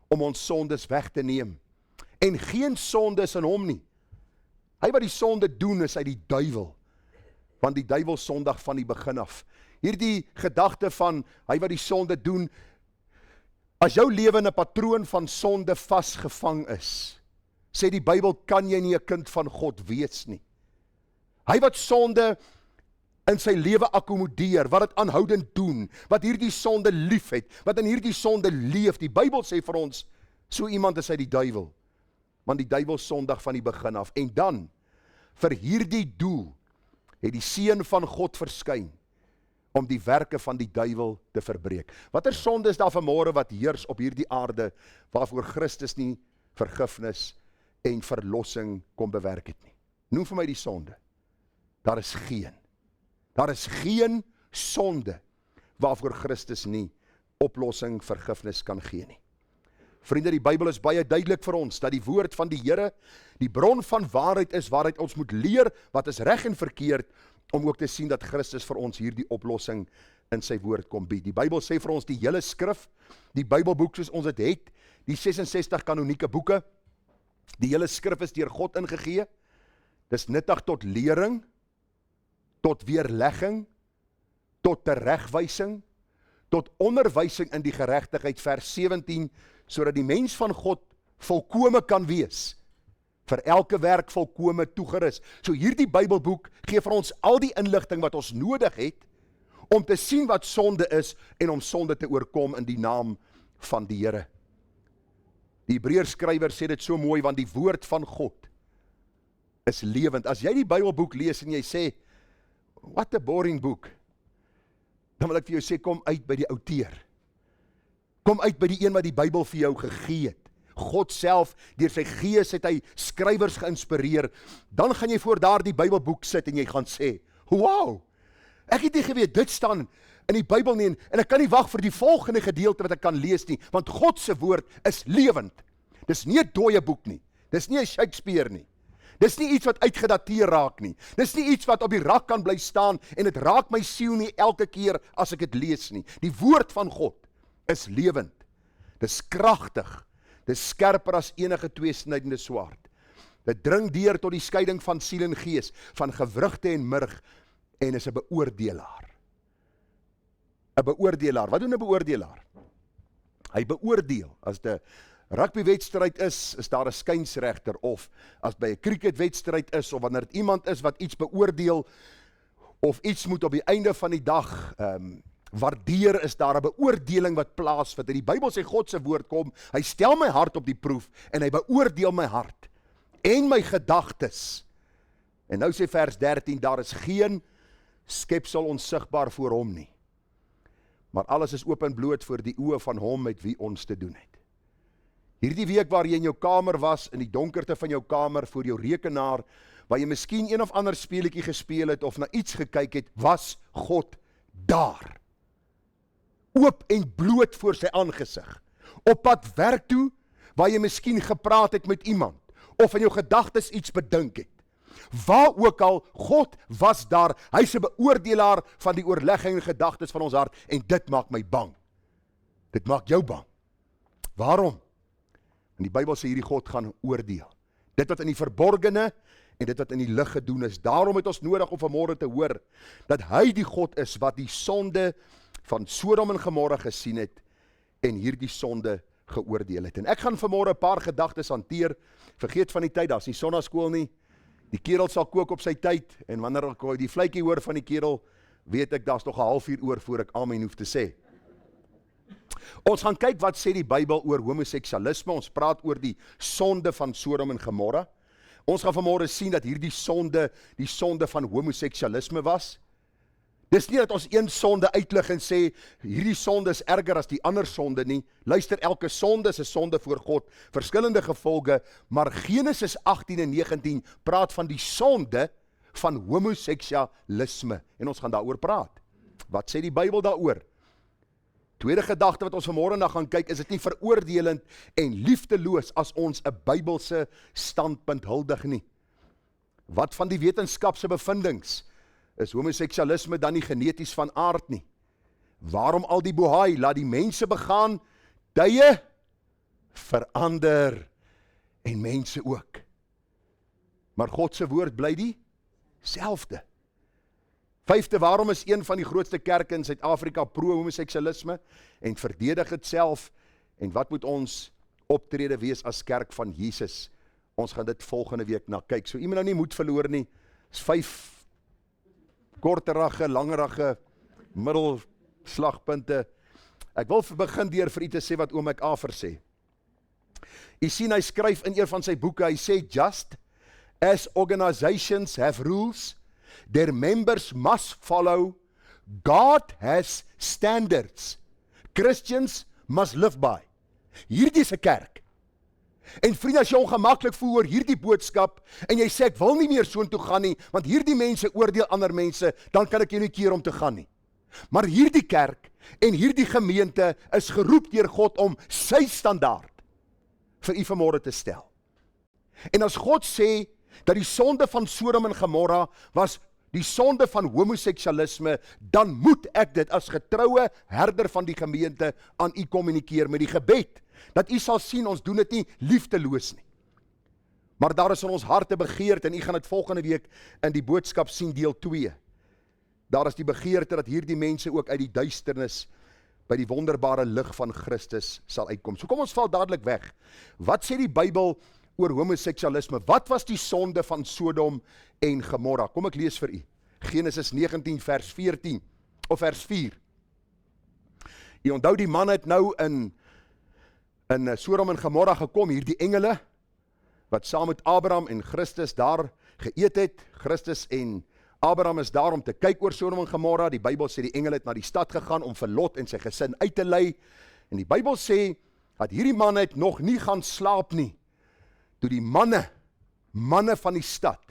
A: om ons sondes weg te neem. En geen sonde is in hom nie. Hy wat die sonde doen is uit die duiwel, want die duiwel sondig van die begin af. Hierdie gedagte van hy wat die sonde doen, as jou lewe in 'n patroon van sonde vasgevang is, sê die Bybel, kan jy nie 'n kind van God wees nie. Hy wat sonde in sy lewe akkommodeer, wat dit aanhoudend doen, wat hierdie sonde liefhet, wat in hierdie sonde leef, die Bybel sê vir ons, so iemand is uit die duiwel, want die duiwel sondig van die begin af. En dan, vir hierdie doel, het die Seun van God verskyn, om die werke van die duiwel te verbreek. Watter sonde is daar vanmôre wat heers op hierdie aarde, waarvoor Christus nie vergifnis en verlossing kom bewerk het nie? Noem vir my die sonde. Daar is geen sonde waarvoor Christus nie oplossing, vergifnis kan gee nie. Vriende, die Bybel is baie duidelik vir ons, dat die woord van die Here, die bron van waarheid is, waaruit ons moet leer, wat is reg en verkeerd, om ook te sien dat Christus vir ons hierdie oplossing in sy woord kom bied. Die Bybel sê vir ons die hele skrif, die Bybelboek soos ons dit het, die 66 kanonieke boeke. Die hele skrif is deur God ingegee. Dis nuttig tot lering, tot weerlegging, tot teregwysing, tot onderwysing in die geregtigheid, vers 17, sodat die mens van God volkome kan wees, vir elke werk volkome toegerus. So hierdie Bybelboek gee vir ons al die inligting wat ons nodig het, om te sien wat sonde is, en om sonde te oorkom in die naam van die Here. Die Hebreërskrywer sê dit so mooi, want die woord van God is lewend. As jy die Bybelboek lees en jy sê, what a boring book, dan wil ek vir jou sê, kom uit by die outeur. Kom uit by die een wat die Bybel vir jou gegee het. God self, deur sy gees het hy skrywers geïnspireer. Dan gaan jy voor daardie Bybelboek sit en jy gaan sê, wow, ek het nie geweet, dit staan in die Bybel nie, en ek kan nie wag vir die volgende gedeelte wat ek kan lees nie, want God se woord is lewend. Dis nie 'n dooie boek nie, dis nie 'n Shakespeare nie, dis nie iets wat uitgedateer raak nie, dis nie iets wat op die rak kan bly staan, en dit raak my siel nie elke keer as ek dit lees nie. Die woord van God is lewend, dis kragtig, dis skerper as enige tweesnydende swaard. Dit dring deur tot die skeiding van siel en gees, van gewrigte en murg, en is 'n beoordelaar. 'n Beoordelaar, wat doen 'n beoordelaar? Hy beoordeel, as die rugbywedstryd is daar 'n skynsregter, of as by 'n cricketwedstryd is, of wanneer dit iemand is wat iets beoordeel, of iets moet op die einde van die dag waardeer, is daar 'n beoordeling wat plaasvind. In die Bybel sê God se woord kom, hy stel my hart op die proef, en hy beoordeel my hart, en my gedagtes. En nou sê vers 13, daar is geen skepsel onsigbaar voor hom nie, maar alles is oop en bloot voor die oë van hom met wie ons te doen het. Hierdie week waar jy in jou kamer was, in die donkerte van jou kamer, voor jou rekenaar, waar jy miskien een of ander speletjie gespeel het, of na iets gekyk het, was God daar. Oop en bloot voor sy aangesig. Op pad werk toe, waar jy miskien gepraat het met iemand, of in jou gedagtes iets bedink het. Waar ook al, God was daar, hy is 'n beoordelaar van die oorlegging en gedagtes van ons hart, en dit maak my bang. Dit maak jou bang. Waarom? En die Bybel sê hierdie God gaan oordeel. Dit wat in die verborgene, en dit wat in die lig gedoen is. Daarom het ons nodig om vanmôre te hoor, dat hy die God is, wat die sonde van Sodom en Gomorra gesien het, en hierdie sonde geoordeel het. En ek gaan vanmôre 'n paar gedagtes hanteer. Vergeet van die tyd, daar's nie sonnaskool nie. Die kerel sal kook op sy tyd, en wanneer ek die vletjie hoor van die kerel, weet ek, daar's nog 'n halfuur oor voor ek amen hoef te sê. Ons gaan kyk wat sê die Bybel oor homoseksualisme. Ons praat oor die sonde van Sodom en Gomorra. Ons gaan vanmôre sien dat hierdie sonde die sonde van homoseksualisme was. Dis nie dat ons een sonde uitlig en sê, hierdie sonde is erger as die ander sonde nie. Luister, elke sonde is 'n sonde voor God, verskillende gevolge, maar Genesis 18 en 19 praat van die sonde van homoseksualisme, en ons gaan daaroor praat. Wat sê die Bybel daaroor? Tweede gedagte wat ons vanmôre na gaan kyk, is dit nie veroordelend en liefdeloos as ons 'n Bybelse standpunt huldig nie. Wat van die wetenskapse bevindings? Is homoseksualisme dan nie geneties van aard nie? Waarom al die bohaai? Laat die mense begaan, tye verander, en mense ook. Maar God se woord bly dieselfde. Vyfde, waarom is een van die grootste kerke in Suid-Afrika pro-homoseksualisme en verdedig dit self, en wat moet ons optrede wees as kerk van Jesus? Ons gaan dit volgende week na kyk. So iemand nou nie moed verloor nie. Is 5 korterige, langerige, middelslagpunte. Ek wil begin deur vir u te sê wat oom MacArthur sê. U sien, hy skryf in een van sy boeke, hy sê, just as organizations have rules, their members must follow. God has standards. Christians must live by. Hierdie is 'n kerk. En vriende, as jy ongemaklik voel oor hierdie boodskap, en jy sê, ek wil nie meer so toe gaan nie, want hierdie mense oordeel ander mense, dan kan ek jou nie keer om te gaan nie. Maar hierdie kerk en hierdie gemeente is geroep deur God om sy standaard vir u vanmôre te stel. En as God sê dat die sonde van Sodom en Gomorra was die sonde van homoseksualisme, dan moet ek dit as getroue herder van die gemeente aan u kommunikeer met die gebed, dat u sal sien, ons doen dit nie liefdeloos nie. Maar daar is in ons harte begeerte, en u gaan dit volgende week in die boodskap sien, deel 2. Daar is die begeerte dat hierdie mense ook uit die duisternis by die wonderbare lig van Christus sal uitkom. So kom ons val dadelik weg. Wat sê die Bybel oor homoseksualisme? Wat was die sonde van Sodom en Gomorra? Kom ek lees vir u. Genesis 19 vers 14 of vers 4. U onthou die man het nou in Sodom en Gomorra gekom, hierdie engele wat saam met Abraham en Christus daar geëet het. Christus en Abraham is daar om te kyk oor Sodom en Gomorra. Die Bybel sê die engele het na die stad gegaan om vir Lot en sy gesin uit te lei. En die Bybel sê dat hierdie man het nog nie gaan slaap nie, toe die manne van die stad,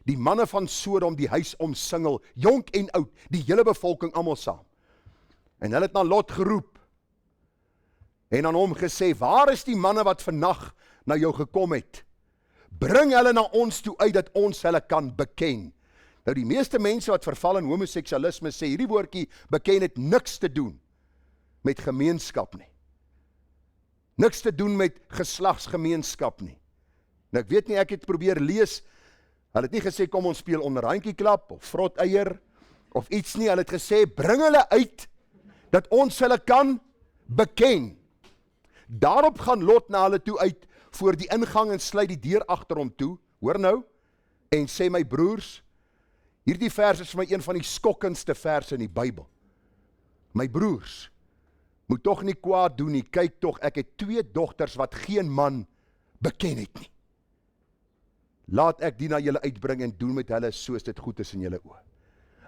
A: die manne van Sodom die huis omsingel, jonk en oud, die hele bevolking almal saam. En hulle het na Lot geroep en aan hom gesê, waar is die manne wat vannag na jou gekom het? Bring hulle na ons toe uit, dat ons hulle kan beken. Nou die meeste mense wat verval in homoseksualisme sê, hierdie woordjie beken het niks te doen met gemeenskap nie. Niks te doen met geslagsgemeenskap nie. Nou ek weet nie, ek het probeer lees, hulle het nie gesê kom ons speel onder handjieklap of vrot eier of iets nie, hulle het gesê bring hulle uit, dat ons hulle kan beken. Daarop gaan Lot na hulle toe uit voor die ingang en sluit die deur agter hom toe, hoor nou, en sê my broers, hierdie vers is vir my een van die skokkendste verse in die Bybel. My broers, moet tog nie kwaad doen nie, kyk tog, ek het 2 dogters wat geen man beken het nie. Laat ek die na julle uitbring en doen met hulle soos dit goed is in julle oë.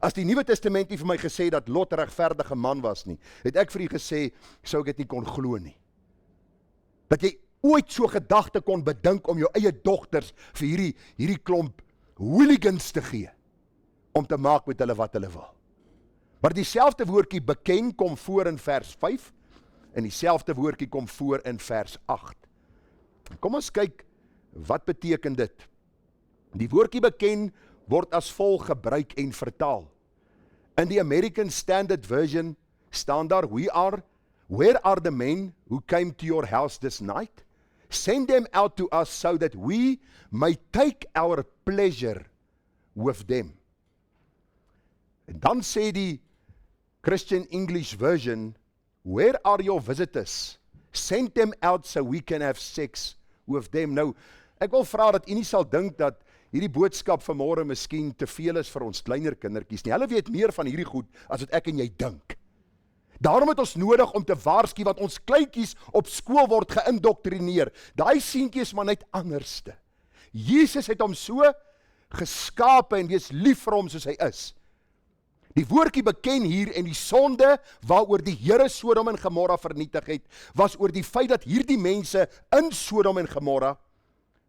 A: As die Nuwe Testament nie vir my gesê dat Lot 'n regverdige man was nie, het ek vir u gesê, sou ek dit nie kon glo nie. Dat jy ooit so gedagte kon bedink om jou eie dogters vir hierdie klomp hooligans te gee, om te maak met hulle wat hulle wil. Maar dieselfde woordjie beken kom voor in vers 5, en dieselfde woordjie kom voor in vers 8. Kom ons kyk, wat beteken dit? Die woordjie beken word as volg gebruik en vertaal. In die American Standard Version staan daar, where are the men who came to your house this night? Send them out to us so that we may take our pleasure with them. En dan sê die Christian English Version, where are your visitors? Send them out so we can have sex with them. Nou, ek wil vra dat u nie sal dink dat hierdie boodskap vanmôre miskien te veel is vir ons kleiner kindertjies nie. Hulle weet meer van hierdie goed as wat ek en jy dink. Daarom het ons nodig om te waarsku, want ons kleintjies op skool word geïndoktrineer. Daai seentjie is maar net anderste. Jesus het hom so geskape en wees lief vir hom soos hy is. Die woordjie beken hier en die sonde waaroor die Here Sodom en Gomorra vernietig het, was oor die feit dat hierdie mense in Sodom en Gomorra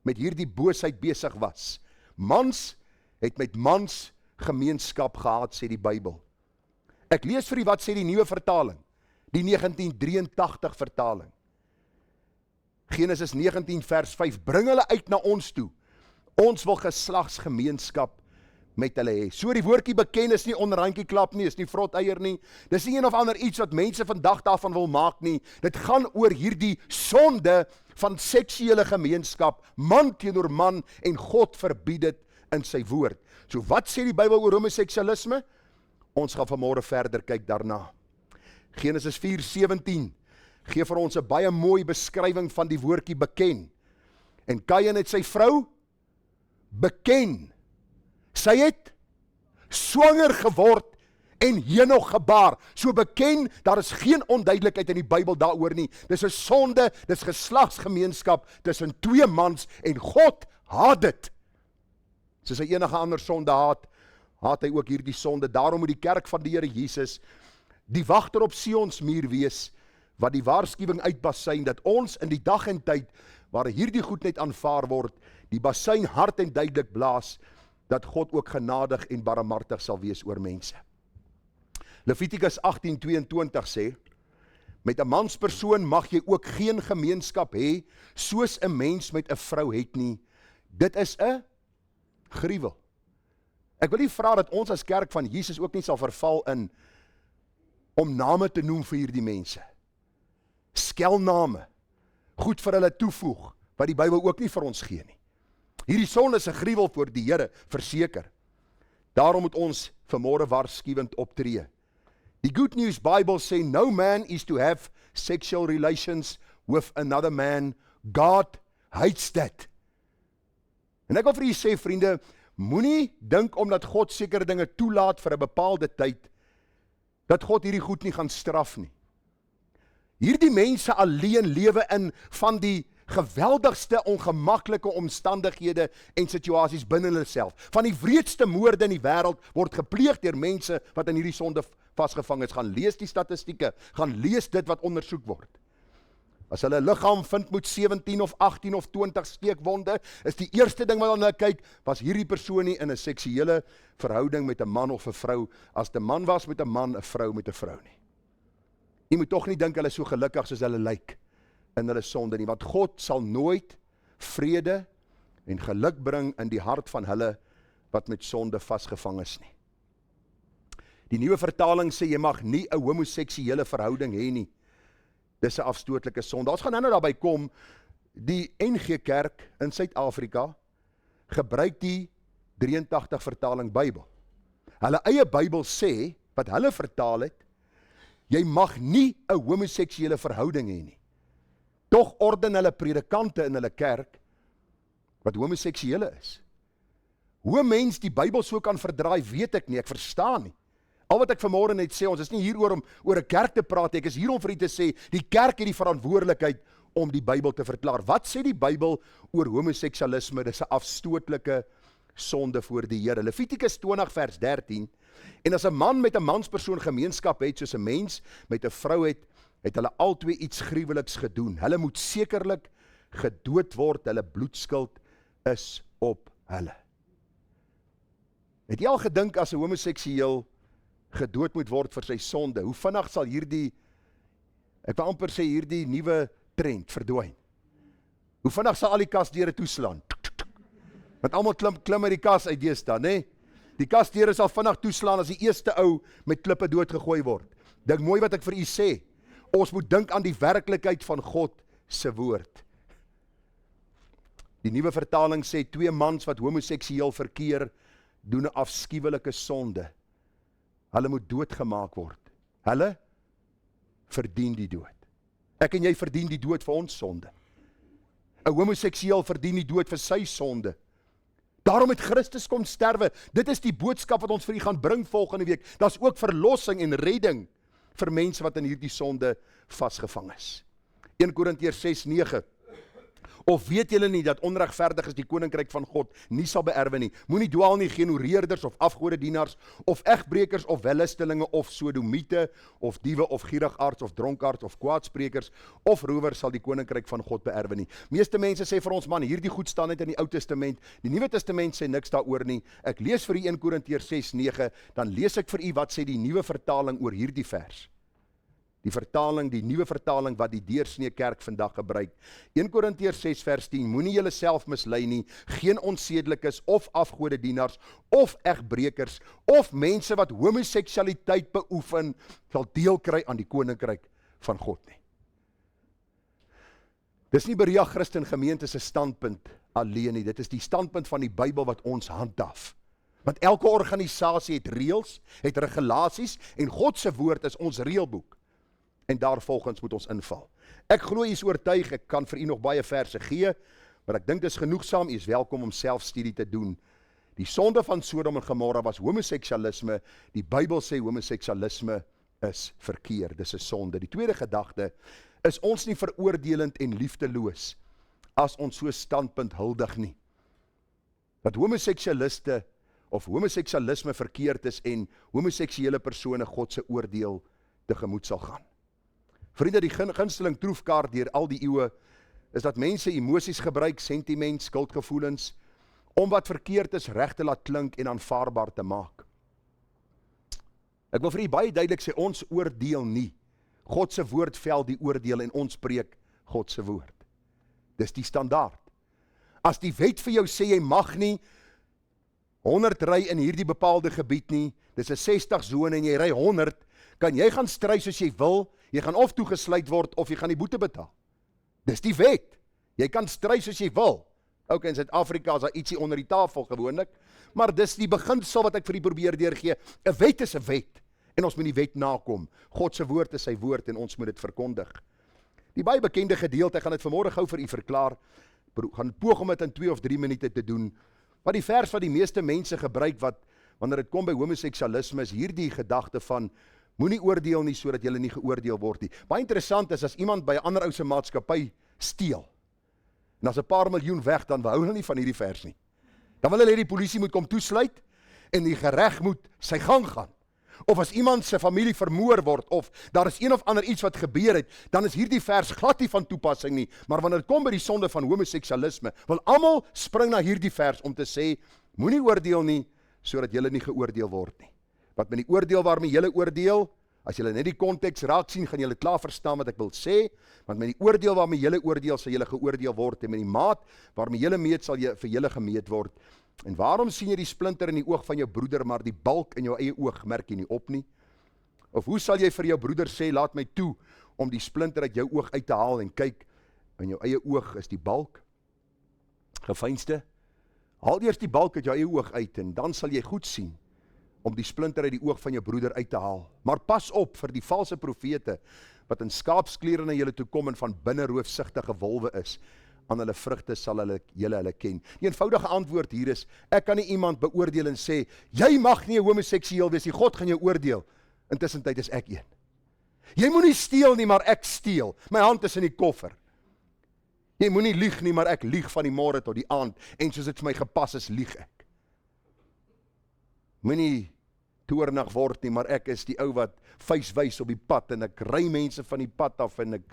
A: met hierdie boosheid besig was. Mans het met mans gemeenskap gehad, sê die Bybel. Ek lees vir u wat sê die nuwe vertaling, die 1983 vertaling. Genesis 19 vers 5, bring hulle uit na ons toe. Ons wil geslagsgemeenskap met hulle hê. So die woordjie beken is nie onder handjieklap nie, is nie vrot eier nie. Dis nie een of ander iets wat mense vandag daarvan wil maak nie. Dit gaan oor hierdie sonde van seksuele gemeenskap, man teenoor man, en God verbied dit in sy woord. So wat sê die Bybel oor homoseksualisme? Ons gaan vanmôre verder kyk daarna. Genesis 4:17 gee vir ons 'n baie mooi beskrywing van die woordjie beken. En Kain het sy vrou beken. Sy het swanger geword en Henog gebaar. So beken, daar is geen onduidelikheid in die Bybel daaroor nie. Dis 'n sonde, dis geslagsgemeenskap tussen 2 mans en God haat dit. Soos hy enige ander sonde haat hy ook hierdie sonde. Daarom moet die kerk van die Here Jesus die wagter op Sions muur wees, wat die waarskuwing uitbasuin, dat ons in die dag en tyd, waar hierdie goed net aanvaar word, die basuin hard en duidelik blaas, dat God ook genadig en barmhartig sal wees oor mense. Levitikus 18:22 sê, met 'n manspersoon mag jy ook geen gemeenskap hê, soos 'n mens met 'n vrou het nie. Dit is 'n gruwel. Ek wil nie vra dat ons as kerk van Jesus ook nie sal verval in om name te noem vir hierdie mense. Skelname, goed vir hulle toevoeg, wat die Bybel ook nie vir ons gee nie. Hierdie sonde is 'n gruwel voor die Here, verseker. Daarom moet ons vanmôre waarskuwend optree. Die Good News Bible sê, no man is to have sexual relations with another man. God hates that. En ek wil vir julle sê, vriende, moenie dink omdat God sekere dinge toelaat vir 'n bepaalde tyd, dat God hierdie goed nie gaan straf nie. Hierdie mense alleen lewe in van die geweldigste ongemaklike omstandighede en situasies binne hulle self. Van die wreedste moorde in die wêreld word gepleeg deur mense wat in hierdie sonde vasgevang is. Gaan lees die statistieke, gaan lees dit wat ondersoek word. As hulle 'n liggaam vind met 17 of 18 of 20 steekwonde, is die eerste ding wat hulle kyk, was hierdie persoon nie in 'n seksuele verhouding met 'n man of 'n vrou, as 'n man was met 'n man, 'n vrou met 'n vrou nie. Jy moet tog nie dink hulle is so gelukkig soos hulle lyk in hulle sonde nie, want God sal nooit vrede en geluk bring in die hart van hulle wat met sonde vasgevang is nie. Die nuwe vertaling sê jy mag nie 'n homoseksuele verhouding hê nie. Dis 'n afstootlike sonde. Ons gaan nou daarby kom. Die NG Kerk in Suid-Afrika gebruik die 83 vertaling Bybel. Hulle eie Bybel sê, wat hulle vertaal het, jy mag nie 'n homoseksuele verhouding hê nie. Tog orden hulle predikante in hulle kerk wat homoseksuele is. Hoe 'n mens die Bybel so kan verdraai, weet ek nie, ek verstaan nie. Al wat ek vanmôre net sê, ons is nie hier om oor 'n kerk te praat, ek is hier om vir u te sê, die kerk het die verantwoordelikheid om die Bybel te verklaar. Wat sê die Bybel oor homoseksualisme? Dis 'n afstootlike sonde voor die Here. Levitikus 20 vers 13, en as 'n man met 'n manspersoon gemeenskap het, soos 'n mens met 'n vrou het hulle albei iets gruweliks gedoen. Hulle moet sekerlik gedood word, hulle bloedskuld is op hulle. Het jy al gedink as 'n homoseksueel gedood moet word vir sy sonde, hoe vinnig sal hierdie, ek wil amper sê hierdie nuwe trend verdwyn? Hoe vinnig sal al die kasdeure toeslaan? Want almal klim uit die kas uit deesdae, nê? Die kasdeure sal vinnig toeslaan as die eerste ou met klippe doodgegooi word. Dink mooi wat ek vir u sê. Ons moet dink aan die werklikheid van God se woord. Die nuwe vertaling sê 2 mans wat homoseksueel verkeer doen 'n afskuwelike sonde. Hulle moet doodgemaak word. Hulle verdien die dood. Ek en jy verdien die dood vir ons sonde. 'n Homoseksueel verdien die dood vir sy sonde. Daarom het Christus kom sterwe. Dit is die boodskap wat ons vir u gaan bring volgende week. Daar's ook verlossing en redding vir mense wat in hierdie sonde vasgevang is. 1 Korintiërs 6:9. Of weet julle nie dat onregverdiges die koninkryk van God nie sal beerwe nie? Moenie dwaal nie, geen hoereerders of afgodedienaars of egbreekers of wellustelinge of sodomiete of diewe of gierigaards of dronkaards of kwaadsprekers of rowers sal die koninkryk van God beerwe nie. Meeste mense sê vir ons, man, hierdie goed staan net in die Ou Testament. Die Nuwe Testament sê niks daaroor nie. Ek lees vir u 1 Korintiërs 6:9, dan lees ek vir u wat sê die nuwe vertaling oor hierdie vers. Die vertaling, die nuwe vertaling wat die deursnee kerk vandag gebruik. 1 Korintiërs 6 vers 10, moenie julle self mislei nie, geen onsedelikes of afgodedienaars of egbreekers of mense wat homoseksualiteit beoefen sal deel kry aan die koninkryk van God nie. Dis nie Berea Christen Gemeente se standpunt alleen nie, dit is die standpunt van die Bybel wat ons handhaaf. Want elke organisasie het reëls, het regulasies en God se woord is ons reëlboek. En daarvolgens moet ons inval. Ek glo u is oortuig, ek kan vir u nog baie verse gee, maar ek dink dis genoegsaam, u is welkom om selfstudie te doen. Die sonde van Sodom en Gomorra was homoseksualisme, die Bybel sê homoseksualisme is verkeerd, dis 'n sonde. Die tweede gedagte, is ons nie veroordelend en liefdeloos as ons so standpunt huldig nie. Dat homoseksualiste of homoseksualisme verkeerd is en homoseksuele persone God se oordeel tegemoet sal gaan. Vriende, die gunsteling troefkaart deur al die eeue is dat mense emosies gebruik, sentiment, skuldgevoelens, om wat verkeerd is reg te laat klink en aanvaarbaar te maak. Ek wil vir u baie duidelik sê, ons oordeel nie. God se woord vel die oordeel en ons preek God se woord. Dis die standaard. As die wet vir jou sê jy mag nie 100 ry in hierdie bepaalde gebied nie, dis 'n 60 sone en jy ry 100, kan jy gaan stry soos jy wil, jy gaan of toegesluit word of jy gaan die boete betaal. Dis die wet. Jy kan stry soos jy wil. Ok, in Suid-Afrika is daar ietsie onder die tafel gewoonlik, maar dis die beginsel wat ek vir u probeer deurgee. 'n Wet is 'n wet en ons moet die wet nakom. God se woord is sy woord en ons moet dit verkondig. Die baie bekende gedeelte, ek gaan dit vanmôre gou vir u verklaar, gaan poog om dit in 2 of 3 minute te doen. Wat die vers wat die meeste mense gebruik wat wanneer dit kom by homoseksualisme is hierdie gedagte van moenie oordeel nie sodat jy nie geoordeel word nie. Baie interessant is as iemand by 'n ander ou se maatskappy steel en as 'n paar miljoen weg, dan hou hulle nie van hierdie vers nie. Dan wil hulle hê die polisie moet kom toesluit en die gereg moet sy gang gaan. Of as iemand se familie vermoor word of daar is een of ander iets wat gebeur het, dan is hierdie vers glad nie van toepassing nie. Maar wanneer dit kom by die sonde van homoseksualisme, wil almal spring na hierdie vers om te sê moenie oordeel nie sodat jy nie geoordeel word nie. Wat met die oordeel waarmee jy oordeel, as jy net die konteks raak sien, gaan jy klaar verstaan wat ek wil sê, want met die oordeel waarmee jy oordeel, sal jy geoordeel word, en met die maat waarmee jy meet, sal jy vir jy gemeet word. En waarom sien jy die splinter in die oog van jou broeder, maar die balk in jou eie oog merk jy nie op nie? Of hoe sal jy vir jou broeder sê, laat my toe, om die splinter uit jou oog uit te haal, en kyk, in jou eie oog is die balk. Geveinsde, haal eers die balk uit jou eie oog uit, en dan sal jy goed sien, om die splinter uit die oog van jou broeder uit te haal. Maar pas op vir die valse profete, wat in skaapsklere na julle toe kom, en van binne roofsigtige wolwe is. Aan hulle vrugte sal julle ken. Die eenvoudige antwoord hier is, ek kan nie iemand beoordeel en sê, jy mag nie 'n homoseksueel wees nie, God gaan jou oordeel. Intussentyd is ek een. Jy moenie steel nie, maar ek steel. My hand is in die koffer. Jy moenie lieg nie, maar ek lieg van die môre tot die aand, en soos dit vir my gepas is, lieg ek. Moenie toornig word nie, maar ek is die ou wat vuis wys op die pad, en ek ry mense van die pad af, en ek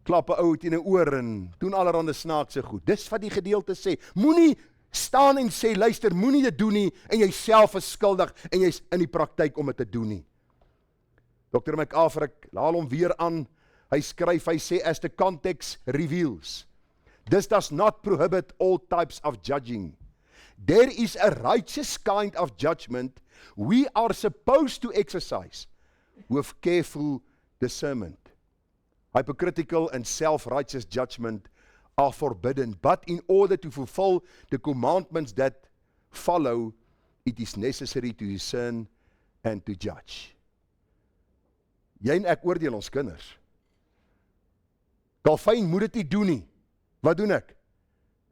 A: klap 'n ou teen 'n oor en doen allerhande snaakse goed. Dis wat die gedeelte sê. Moenie staan en sê, luister, moenie dit doen nie, en jy self is skuldig, en jy's in die praktyk om dit te doen nie. Dr. MacArthur, ek haal hom weer aan, hy skryf, hy sê, as the context reveals, this does not prohibit all types of judging. There is a righteous kind of judgment we are supposed to exercise with careful discernment. Hypocritical and self-righteous judgment are forbidden, but in order to fulfill the commandments that follow, it is necessary to discern and to judge. Jy en ek oordeel ons kinders. Calvin moet dit nie doen nie. Wat doen ek?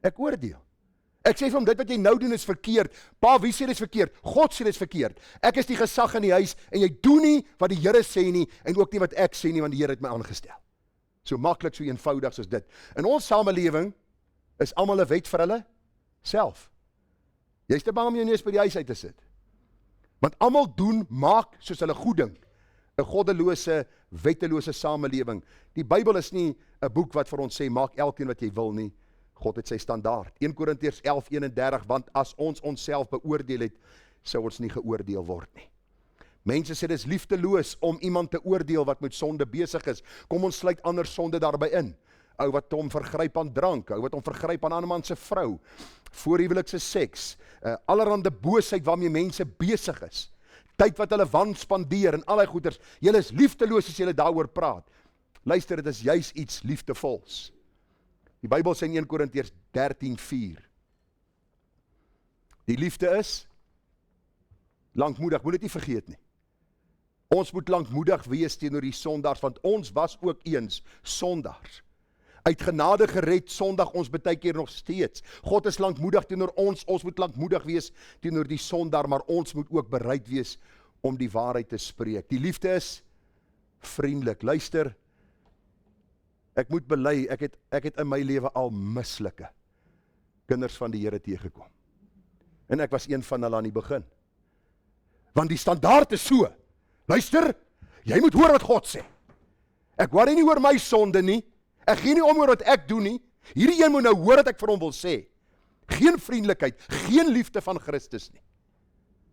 A: Ek oordeel. Ek sê vir hom, dit wat jy nou doen is verkeerd. Pa, wie sê dit is verkeerd? God sê dit is verkeerd. Ek is die gesag in die huis, en jy doen nie wat die Here sê nie, en ook nie wat ek sê nie, want die Here het my aangestel. So maklik, so eenvoudig soos dit. In ons samelewing is almal 'n wet vir hulle self. Jy is te bang om jou neus by die huis uit te sit. Want almal doen, maak soos hulle goed dink. 'n goddelose, wettelose samelewing. Die Bybel is nie 'n boek wat vir ons sê, maak elkeen wat jy wil nie. God het sy standaard. 1 Korintiërs 11:31, want as ons onsself beoordeel het, sou ons nie geoordeel word nie. Mense sê dis liefdeloos om iemand te oordeel wat met sonde besig is. Kom ons sluit ander sonde daarby in. Ou wat hom vergryp aan drank, ou wat hom vergryp aan 'n ander man se vrou, voorhuwelikse seks, allerhande boosheid waarmee mense besig is. Tyd wat hulle wan spandeer en allerlei goeders. Julle is liefdeloos as julle daaroor praat. Luister, dit is juis iets liefdevols. Die Bybel sê in 1 Korintiërs 13:4. Die liefde is lankmoedig, moet dit nie vergeet nie. Ons moet lankmoedig wees teenoor die sondaars, want ons was ook eens sondaars. Uit genade gered, sondig ons baie keer nog steeds. God is lankmoedig teenoor ons moet lankmoedig wees teenoor die sondaar, maar ons moet ook bereid wees om die waarheid te spreek. Die liefde is vriendelik. Luister, ek moet bely, ek het in my lewe al mislike kinders van die Here teëgekom. En ek was een van hulle aan die begin. Want die standaard is so. Luister, jy moet hoor wat God sê. Ek worry nie oor my sonde nie. Ek gee nie om oor wat ek doen nie. Hierdie een moet nou hoor wat ek vir hom wil sê. Geen vriendelikheid, geen liefde van Christus nie.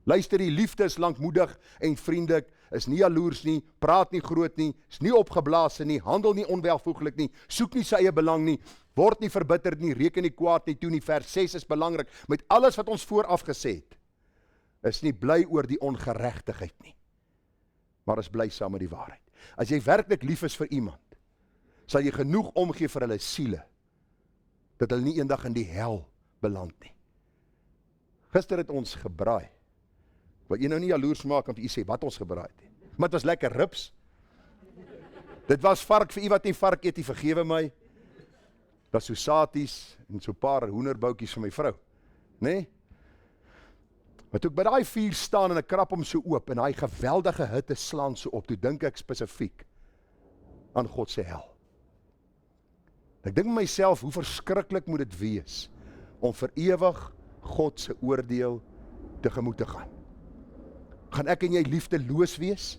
A: Luister, die liefde is lankmoedig en vriendelik, is nie jaloers nie, praat nie groot nie, is nie opgeblaas nie, handel nie onwelvoeglik nie, soek nie sy eie belang nie, word nie verbitterd nie, reken nie kwaad nie toe nie. Vers 6 is belangrik, met alles wat ons vooraf gesê het. is nie bly oor die ongeregtigheid nie, maar is bly saam met die waarheid. As jy werklik lief is vir iemand, sal jy genoeg omgee vir hulle siele, dat hulle nie eendag in die hel beland nie. Gister het ons gebraai. Wat jy nou nie jaloers maak om te sê wat ons gebraai het nie. Maar het was lekker ribs. Dit was vark vir u wat nie vark eet, vergewe my. Dit was so saties en so paar hoenderboutjies vir my vrou. Nee? Maar toe ek by daai vuur staan en ek krap hom so oop en daai geweldige hitte slaan so op, toe dink ek spesifiek aan God se hel. Ek dink myself, hoe verskriklik moet dit wees om vir ewig God se oordeel tegemoet te gaan. Gaan ek en jy liefdeloos wees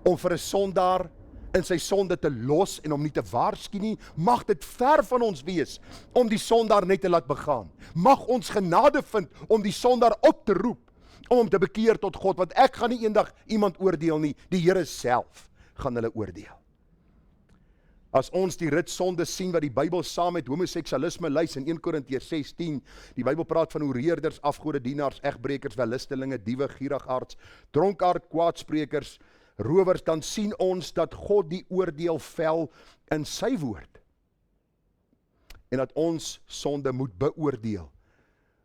A: om vir 'n sondaar in sy sonde te los en hom nie te waarsku nie? Mag dit ver van ons wees om die sondaar net te laat begaan. Mag ons genade vind om die sondaar op te roep om hom te bekeer tot God, want ek gaan nie eendag iemand oordeel nie, die Here self gaan hulle oordeel. As ons die ritsonde sien wat die Bybel saam met homoseksualisme lys in 1 Korintiërs 6:10, die Bybel praat van hoereerders, afgodedienaars, egbrekers, wellustelinge, diewe, gierigaards, dronkaard, kwaadsprekers, rowers, dan sien ons dat God die oordeel vel in sy woord. En dat ons sonde moet beoordeel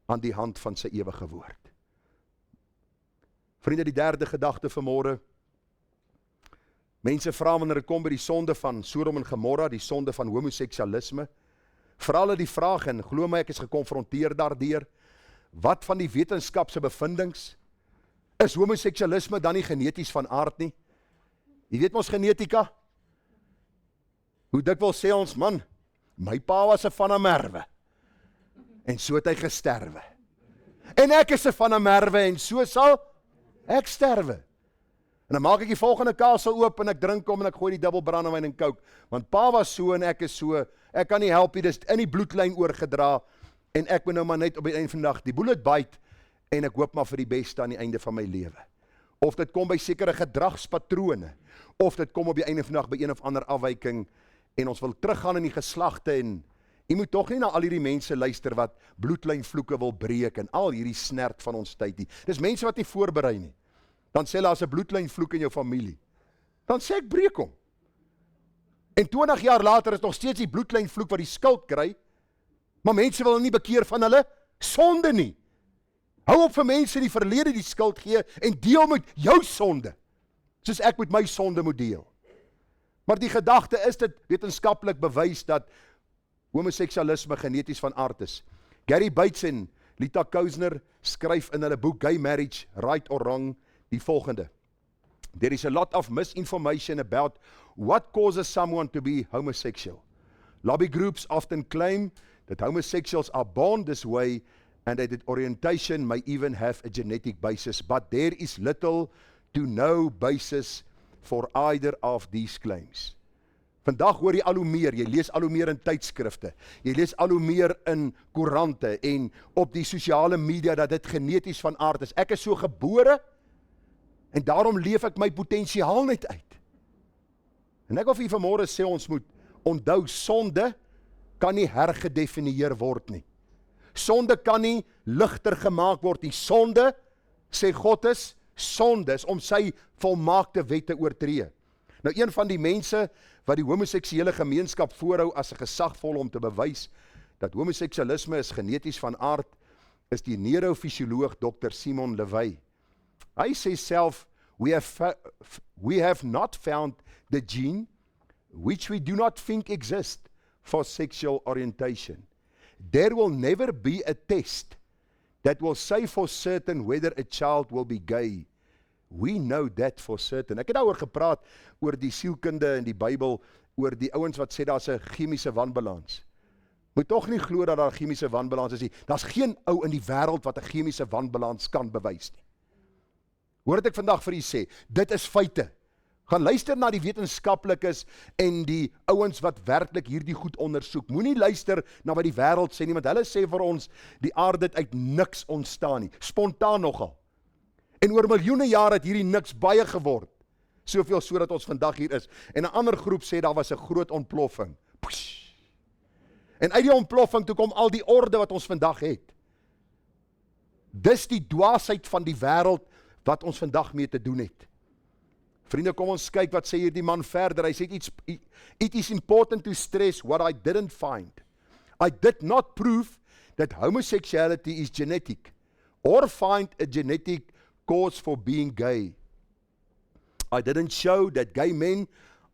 A: aan die hand van sy ewige woord. Vriende, die derde gedagte vanmôre. Mense vra wanneer dit kom by die sonde van Sodom en Gomorra, die sonde van homoseksualisme, vra hulle die vraag, en glo my, ek is gekonfronteer daardeur, wat van die wetenskapse bevindings? Is homoseksualisme dan nie geneties van aard nie? Jy weet ons genetika? Hoe dikwels sê ons, man, my pa was 'n van 'n merwe, en so het hy gesterwe. En ek is 'n van 'n merwe, en so sal ek sterwe. En dan maak ek die volgende kaasel oop, en ek drink hom, en ek gooi die dubbel brandewyn en coke, want pa was so, en ek is so, ek kan nie help nie, dis in die bloedlyn oorgedra, en ek moet nou maar net op die einde van die dag die bullet bite, en ek hoop maar vir die beste aan die einde van my lewe. Of dit kom by sekere gedragspatrone, of dit kom op die einde van die dag by een of ander afwyking, en ons wil teruggaan in die geslagte, en jy moet tog nie na al hierdie mense luister wat bloedlynvloeke wil breek, en al hierdie snert van ons tyd nie. Dis mense wat nie voorberei nie. Dan sê hulle, as 'n bloedlynvloek in jou familie, dan sê ek, breek hom. En 20 jaar later is nog steeds die bloedlynvloek wat die skuld kry, maar mense wil nie bekeer van hulle sonde nie. Hou op vir mense in die verlede die skuld gee, en deel met jou sonde, soos ek met my sonde moet deel. Maar die gedagte is dit wetenskaplik bewys dat homoseksualisme geneties van aard is. Gary Bates en Lita Kousner skryf in hulle boek Gay Marriage, Right or Wrong, die volgende. There is a lot of misinformation about what causes someone to be homosexual. Lobby groups often claim that homosexuals are born this way and that orientation may even have a genetic basis, but there is little to no basis for either of these claims. Vandag hoor jy al hoe meer, jy lees al hoe meer in tydskrifte, jy lees al hoe meer in koerante en op die sosiale media dat dit geneties van aard is. Ek is so gebore en daarom leef ek my potensiaal net uit. En ek wil vir vanmôre sê ons moet onthou, sonde kan nie hergedefinieer word nie. Sonde kan nie ligter gemaak word nie. Sonde, sê God is, sonde is om sy volmaakte wette oortree. Nou een van die mense wat die homoseksuele gemeenskap voorhou as 'n gesagvol om te bewys dat homoseksualisme is geneties van aard, is die neurofisioloog Dr. Simon Levy. Hy sê self, we have not found the gene which we do not think exists for sexual orientation. There will never be a test that will say for certain whether a child will be gay. We know that for certain. Ek het daaroor gepraat, oor die sielkunde in die Bybel, oor die ouens wat sê daar's 'n chemiese wanbalans. Moet tog nie glo dat daar 'n chemiese wanbalans is nie. Daar's geen ou in die wêreld wat 'n chemiese wanbalans kan bewys nie. Hoor wat ek vandag vir u sê, dit is feite. Gaan luister na die wetenskaplikes en die ouens wat werklik hierdie goed ondersoek. Moenie luister na wat die wêreld sê nie, want hulle sê vir ons, die aarde het uit niks ontstaan nie, spontaan nogal. En oor miljoene jare het hierdie niks baie geword, soveel so dat ons vandag hier is. En 'n ander groep sê daar was 'n groot ontploffing. En uit die ontploffing toe kom al die orde wat ons vandag het. Dis die dwaasheid van die wêreld wat ons vandag mee te doen het. Vriende, kom ons kyk wat sê hierdie man verder. Hy sê it is important to stress what I didn't find. I did not prove that homosexuality is genetic or find a genetic cause for being gay. I didn't show that gay men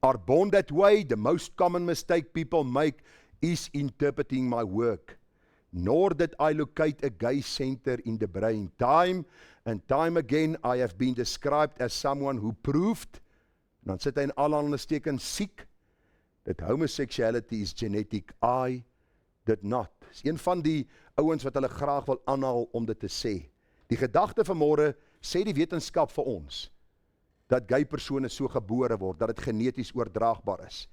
A: are born that way. The most common mistake people make is interpreting my work. Nor did I locate a gay center in the brain. Time and time again, I have been described as someone who proved, dan sit hy in aanhalingstekens siek, that homosexuality is genetic. I did not. Dis een van die ouens wat hulle graag wil aanhaal om dit te sê. Die gedagte vanmôre sê die wetenskap vir ons, dat gay persone so gebore word, dat dit geneties oordraagbaar is.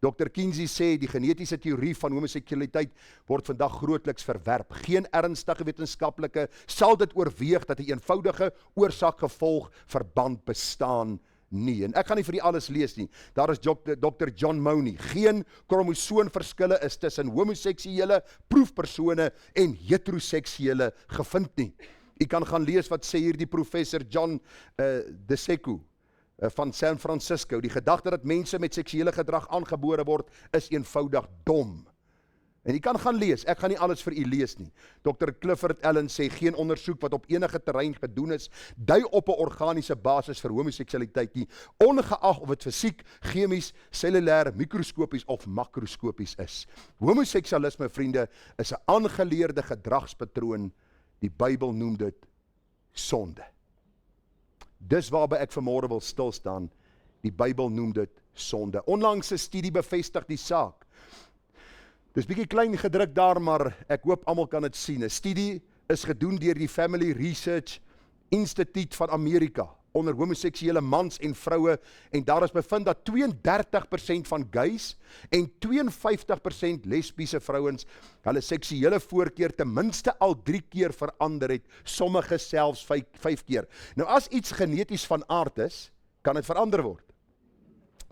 A: Dr. Kinsey sê, die genetiese teorie van homoseksualiteit word vandag grootliks verwerp. Geen ernstige wetenskaplike sal dit oorweeg dat 'n eenvoudige oorsaak-gevolg verband bestaan nie. En ek gaan nie vir die alles lees nie. Daar is Dr. John Mooney. Geen kromosoomverskille is tussen homoseksuele proefpersone en heteroseksuele gevind nie. U kan gaan lees wat sê hierdie professor John DeSecco van San Francisco. Die gedagte dat mense met seksuele gedrag aangebore word, is eenvoudig dom. En jy kan gaan lees, ek gaan nie alles vir u lees nie. Dr. Clifford Allen sê, geen ondersoek wat op enige terrein gedoen is, dui op 'n organiese basis vir homoseksualiteit nie, ongeag of dit fisiek, chemies, cellulêr, mikroskopies of makroskopies is. Homoseksualisme, vriende, is 'n aangeleerde gedragspatroon. Die Bybel noem dit sonde. Dis waarby ek vanmôre wil stil staan. Die Bybel noem dit sonde. Onlangs 'n studie bevestig die saak. Dis bietjie klein gedruk daar, maar ek hoop almal kan dit sien. 'n Studie is gedoen deur die Family Research Institute van Amerika onder homoseksuele mans en vroue, en daar is bevind dat 32% van gays en 52% lesbiese vrouens hulle seksuele voorkeur ten minste al 3 keer verander het, sommige selfs 5 keer. Nou as iets geneties van aard is, kan dit verander word.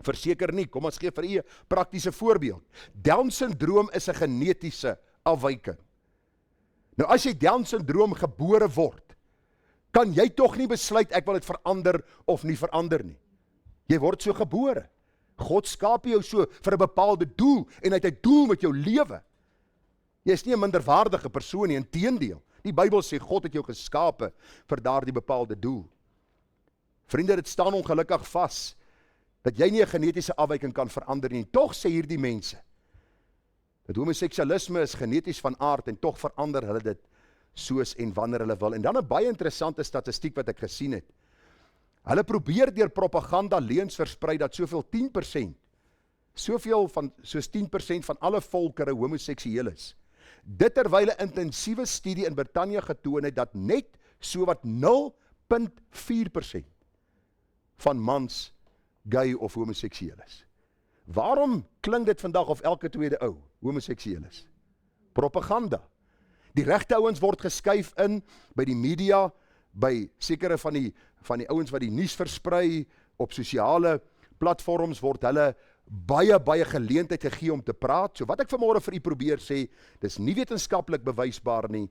A: Verseker nie, kom ons gee vir u 'n praktiese voorbeeld. Down-sindroom is 'n genetiese afwyking. Nou as jy Down-sindroom gebore word, kan jy tog nie besluit ek wil dit verander of nie verander nie. Jy word so gebore. God skaap jou so vir 'n bepaalde doel, en hy het 'n doel met jou lewe. Jy is nie 'n minderwaardige persoon nie, inteendeel. Die Bybel sê God het jou geskape vir daardie bepaalde doel. Vriende, dit staan ongelukkig vas dat jy nie 'n genetiese afwyking kan verander nie. Tog sê hierdie mense dat homoseksualisme is geneties van aard, en tog verander hulle dit soos en wanneer hulle wil. En dan 'n baie interessante statistiek wat ek gesien het. Hulle probeer deur propaganda leuns versprei dat soos 10% van alle volkere homoseksueel is. Dit terwyl 'n intensiewe studie in Brittanje getoon het dat net sowat 0,4% van mans gay of homoseksueel is. Waarom klink dit vandag of elke tweede ou homoseksueel is? Propaganda. Die regte ouens word geskuif in by die media, by sekere van die ouens wat die nuus versprei op sosiale platforms, word hulle baie geleentheid gegee om te praat. So wat ek vanmôre vir u probeer sê, dis nie wetenskaplik bewysbaar nie,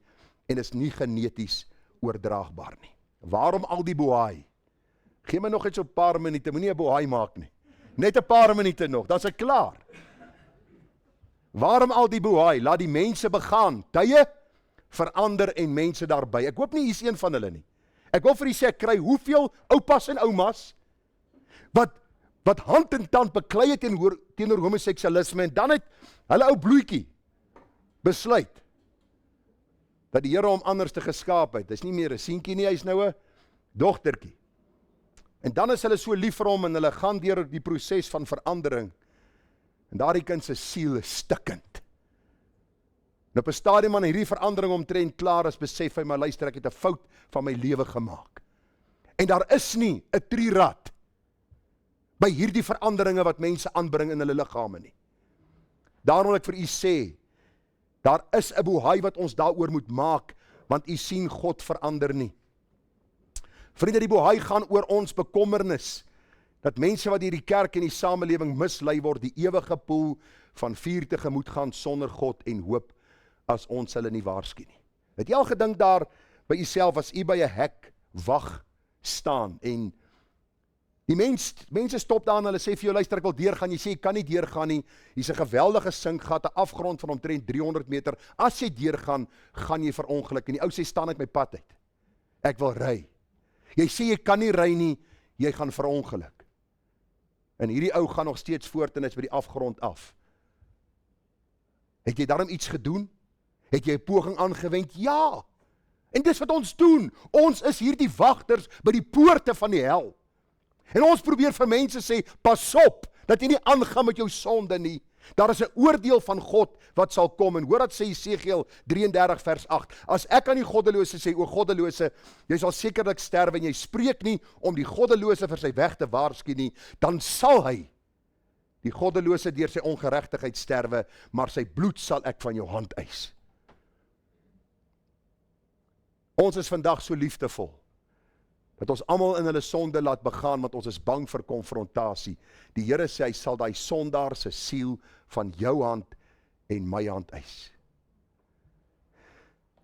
A: en is nie geneties oordraagbaar nie. Waarom al die bohaai? Gee my nog iets op 'n paar minute, moenie 'n bohaai maak nie. Net 'n paar minute nog, dan is ek klaar. Waarom al die bohaai? Laat die mense begaan. Tye verander en mense daarby. Ek hoop nie hier's een van hulle nie. Ek wil vir u sê, ek kry hoeveel oupas en oumas wat hand en tand beklei het teenoor homoseksualisme, en dan het hulle ou bloetjie besluit dat die Here hom anders te geskaap het. Dis nie meer 'n seentjie nie, hy's nou 'n dogtertjie. En dan is hulle so lief vir hom, en hulle gaan deur die proses van verandering, en daardie kind se siel is stikkend. En op 'n stadium aan hierdie verandering omtrent klaar is, besef hy, maar luister, ek het 'n fout van my lewe gemaak. En daar is nie 'n trirad by hierdie veranderinge wat mense aanbring in hulle liggame nie. Daarom wil ek vir u sê, daar is 'n bohaai wat ons daaroor moet maak, want u sien, God verander nie. Vriende, die bohaai gaan oor ons bekommernis, dat mense wat hierdie kerk en die samelewing mislei word, die ewige poel van vuur tegemoet gaan sonder God en hoop, as ons hulle nie waarsku nie. Het jy al gedink daar by jouself as jy by 'n hek wag staan en die mense stop daar en hulle sê vir jou, luister, ek wil deurgaan, jy sê, ek kan nie deurgaan nie, hier's 'n geweldige sinkgat, 'n afgrond van omtrent 300 meter, as jy deurgaan, gaan jy verongeluk, en die ou sê, staan uit my pad uit, ek wil ry, jy sê, jy kan nie ry nie, jy gaan verongeluk, en hierdie ou gaan nog steeds voort en is by die afgrond af. Het jy daarom iets gedoen? Het jy 'n poging aangewend? Ja, en dis wat ons doen, ons is hier die wagters by die poorte van die hel, en ons probeer vir mense sê, pas op, dat jy nie aangaan met jou sonde nie. Daar is 'n oordeel van God wat sal kom, en hoor wat sê Jesegiel 33 vers 8, as ek aan die goddelose sê, o goddelose, jy sal sekerlik sterwe, en jy spreek nie om die goddelose vir sy weg te waarsku nie, dan sal hy, die goddelose deur sy ongeregtigheid sterwe, maar sy bloed sal ek van jou hand eis. Ons is vandag so liefdevol, dat ons almal in hulle sonde laat begaan, want ons is bang vir konfrontasie. Die Here sê, hy sal daai sondaar se siel van jou hand en my hand eis.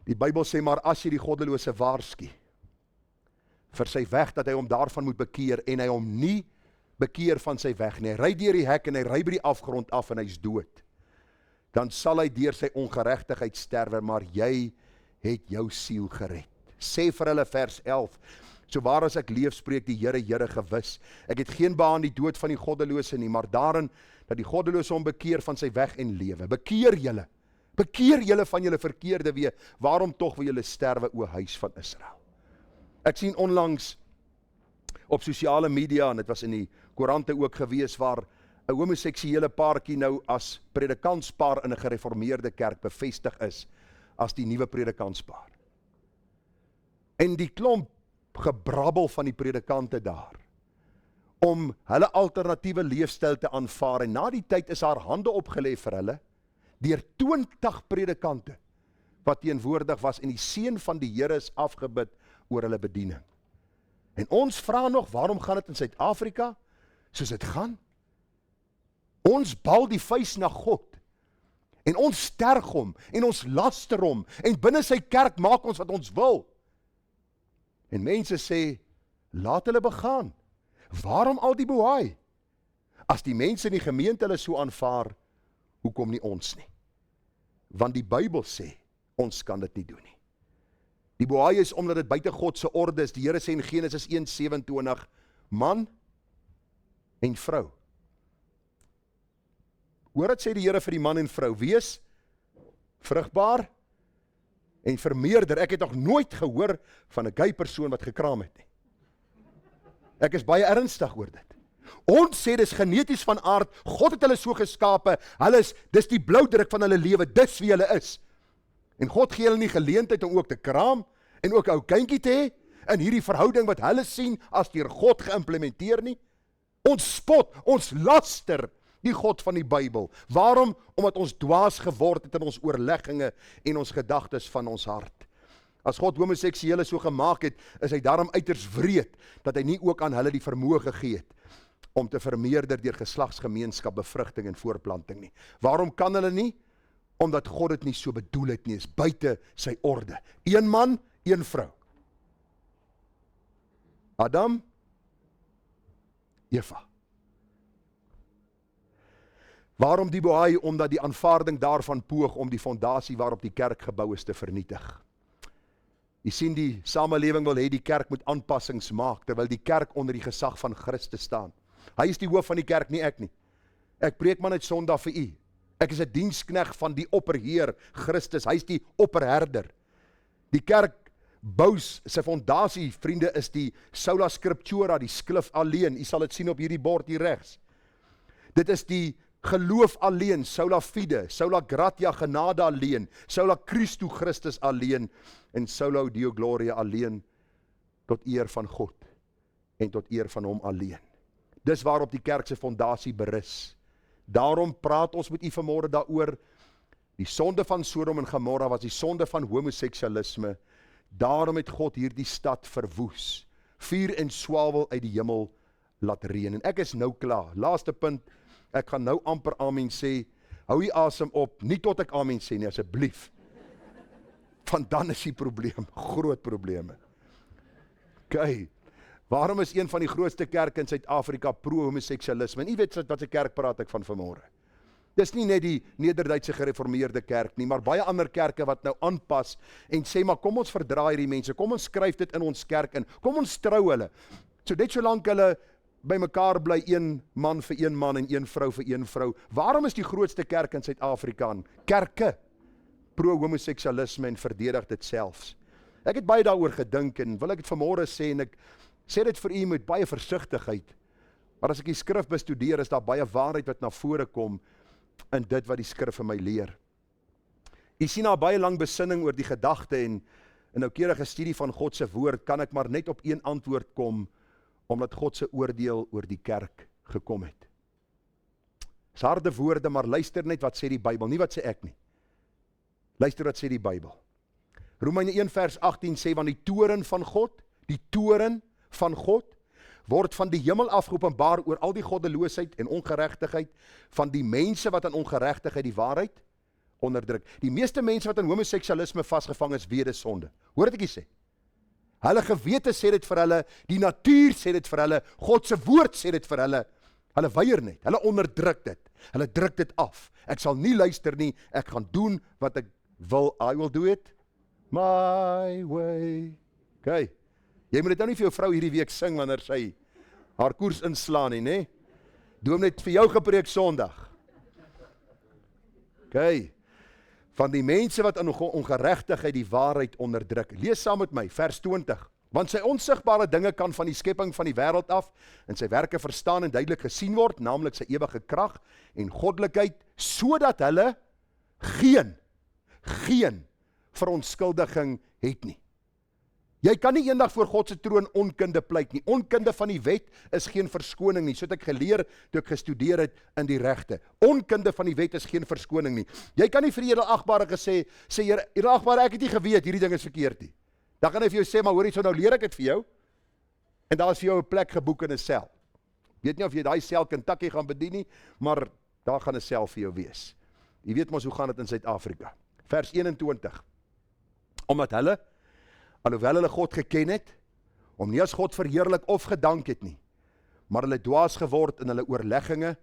A: Die Bybel sê, maar as jy die goddelose waarsku, vir sy weg, dat hy hom daarvan moet bekeer, en hy hom nie bekeer van sy weg nie, hy ry deur die hek, en hy ry by die afgrond af, en hy is dood, dan sal hy deur sy ongeregtigheid sterwe, maar jy het jou siel gered. Sê vir hulle vers 11, so waar as ek leef, spreek die Here, Here gewis, ek het geen behaag in die dood van die goddelose nie, maar daarin, dat die goddelose hom bekeer van sy weg en lewe. Bekeer julle van julle verkeerde weë, waarom tog wil julle sterwe, o huis van Israel? Ek sien onlangs op sosiale media, en dit was in die koerante ook gewees, waar 'n homoseksuele paartjie nou as predikantspaar in 'n gereformeerde kerk bevestig is, as die nuwe predikantspaar. En die klomp gebrabbel van die predikante daar, om hulle alternatiewe leefstyl te aanvaar, en na die tyd is haar hande opgelê vir hulle, deur 20 predikante, wat teenwoordig was, en die seën van die Here is afgebid oor hulle bediening. En ons vra nog, waarom gaan dit in Suid-Afrika, soos dit gaan? Ons bal die vuis na God, en ons sterg hom, en ons laster hom, en binne sy kerk maak ons wat ons wil. En mense sê, laat hulle begaan. Waarom al die bohaai? As die mense in die gemeente hulle so aanvaar, hoekom nie ons nie? Want die Bybel sê, ons kan dit nie doen nie. Die bohaai is omdat dit buite God se orde is. Die Here sê in Genesis 1:27, man en vrou. Hoor wat sê die Here vir die man en vrou, wees vrugbaar en vermeerder. Ek het nog nooit gehoor van 'n gay persoon wat gekraam het nie. Ek is baie ernstig oor dit. Ons sê dis geneties van aard, God het hulle so geskape, dis die bloudruk van hulle lewe, dis wie hulle is. En God gee hulle nie geleentheid om ook te kraam, en ook 'n ou kindjie te hê, in hierdie verhouding wat hulle sien, as deur God geïmplementeer nie. Ons spot, ons laster die God van die Bybel. Waarom? Omdat ons dwaas geword het in ons oorlegginge en ons gedagtes van ons hart. As God homoseksuele so gemaak het, is hy daarom uiters wreed, dat hy nie ook aan hulle die vermoë gegee het, om te vermeerder deur geslagsgemeenskap, bevrugting en voorplanting nie. Waarom kan hulle nie? Omdat God dit nie so bedoel het nie, is buite sy orde. Een man, een vrou. Adam, Eva. Waarom die bohaai? Omdat die aanvaarding daarvan poog om die fondasie waarop die kerk gebou is te vernietig. Jy sien, die samelewing wil hê die kerk moet aanpassings maak, terwyl die kerk onder die gesag van Christus staan. Hy is die hoof van die kerk, nie ek nie. Ek preek maar net Sondag vir u. Ek is 'n diensknegt van die opperheer, Christus, hy is die opperherder. Die kerk bou sy fondasie, vriende, is die Sola Scriptura, die skrif alleen. U sal dit sien op hierdie bord hier regs. Dit is die geloof alleen, sola fide, sola gratia, genade alleen, sola Christu Christus alleen, en sola Deo Gloria alleen, tot eer van God, en tot eer van hom alleen. Dis waarop die kerk se fondasie berus. Daarom praat ons met u vanmôre daaroor. Die sonde van Sodom en Gomorra was die sonde van homoseksualisme. Daarom het God hierdie stad verwoes. Vuur en swavel uit die hemel laat reën. En ek is nou klaar. Laaste punt. Ek gaan nou amper amen sê. Hou die asem op. Nie tot ek amen sê nie, asseblief. Want dan is die probleem, groot probleme. OK, waarom is een van die grootste kerke in Suid-Afrika pro-homoseksualisme? En jy weet wat 'n kerk praat ek van vanmôre. Dis nie net die Nederduitse gereformeerde kerk nie, maar baie ander kerke wat nou aanpas en sê, maar kom ons verdraai hierdie mense, kom ons skryf dit in ons kerk in, kom ons trou hulle. So net solank hulle by mekaar bly, een man vir een man en een vrou vir een vrou. Waarom is die grootste kerk in Suid-Afrika aan kerke pro-homoseksualisme en verdedig dit selfs? Ek het baie daaroor gedink en wil ek dit vanmôre sê, en ek sê dit vir u met baie versigtigheid, maar as ek die skrif bestudeer, is daar baie waarheid wat na vore kom in dit wat die skrif vir my leer. U sien na baie lang besinning oor die gedagte en 'n noukeurige studie van God se woord, kan ek maar net op een antwoord kom, omdat God se oordeel oor die kerk gekom het. Dis harde woorde, maar luister net wat sê die Bybel, nie wat sê ek nie. Luister wat sê die Bybel. Romeine 1 vers 18 sê, want die toorn van God, word van die hemel af geopenbaar oor al die goddeloosheid en ongeregtigheid van die mense wat aan ongeregtigheid die waarheid onderdruk. Die meeste mense wat aan homoseksualisme vasgevang is, weet dit sonde. Hoor wat ek hier sê? Hulle gewete sê dit vir hulle, die natuur sê dit vir hulle, God se woord sê dit vir hulle. Hulle weier net, hulle onderdruk dit. Hulle druk dit af. Ek sal nie luister nie, ek gaan doen wat ek wil. I will do it my way. OK. Jy moet dit nou nie vir jou vrou hierdie week sing wanneer sy haar koers inslaan nie, né? Doe hom net vir jou gepreek Sondag. OK. Van die mense wat aan ongeregtigheid die waarheid onderdruk. Lees saam met my, vers 20. Want sy onsigbare dinge kan van die skepping van die wêreld af en sy werke verstaan en duidelik gesien word, naamlik sy ewige krag en goddelikheid, sodat hulle geen verontskuldiging het nie. Jy kan nie eendag voor God se troon onkunde pleit nie. Onkunde van die wet is geen verskoning nie. So het ek geleer toe ek gestudeer het in die regte. Onkunde van die wet is geen verskoning nie. Jy kan nie vir die edelagbare sê edelagbare, ek het nie geweet hierdie ding is verkeerd nie. Dan gaan hy vir jou sê, maar hoor hierso, nou leer ek dit vir jou. En daar is vir jou 'n plek geboek in 'n sel. Weet nie of jy daai sel Kentucky gaan bedien nie, maar daar gaan 'n sel vir jou wees. Jy weet mos hoe gaan dit in Suid-Afrika. Vers 21. Omdat hulle, alhoewel hulle God geken het, om nie as God verheerlik of gedank het nie, maar hulle dwaas geword in hulle oorlegginge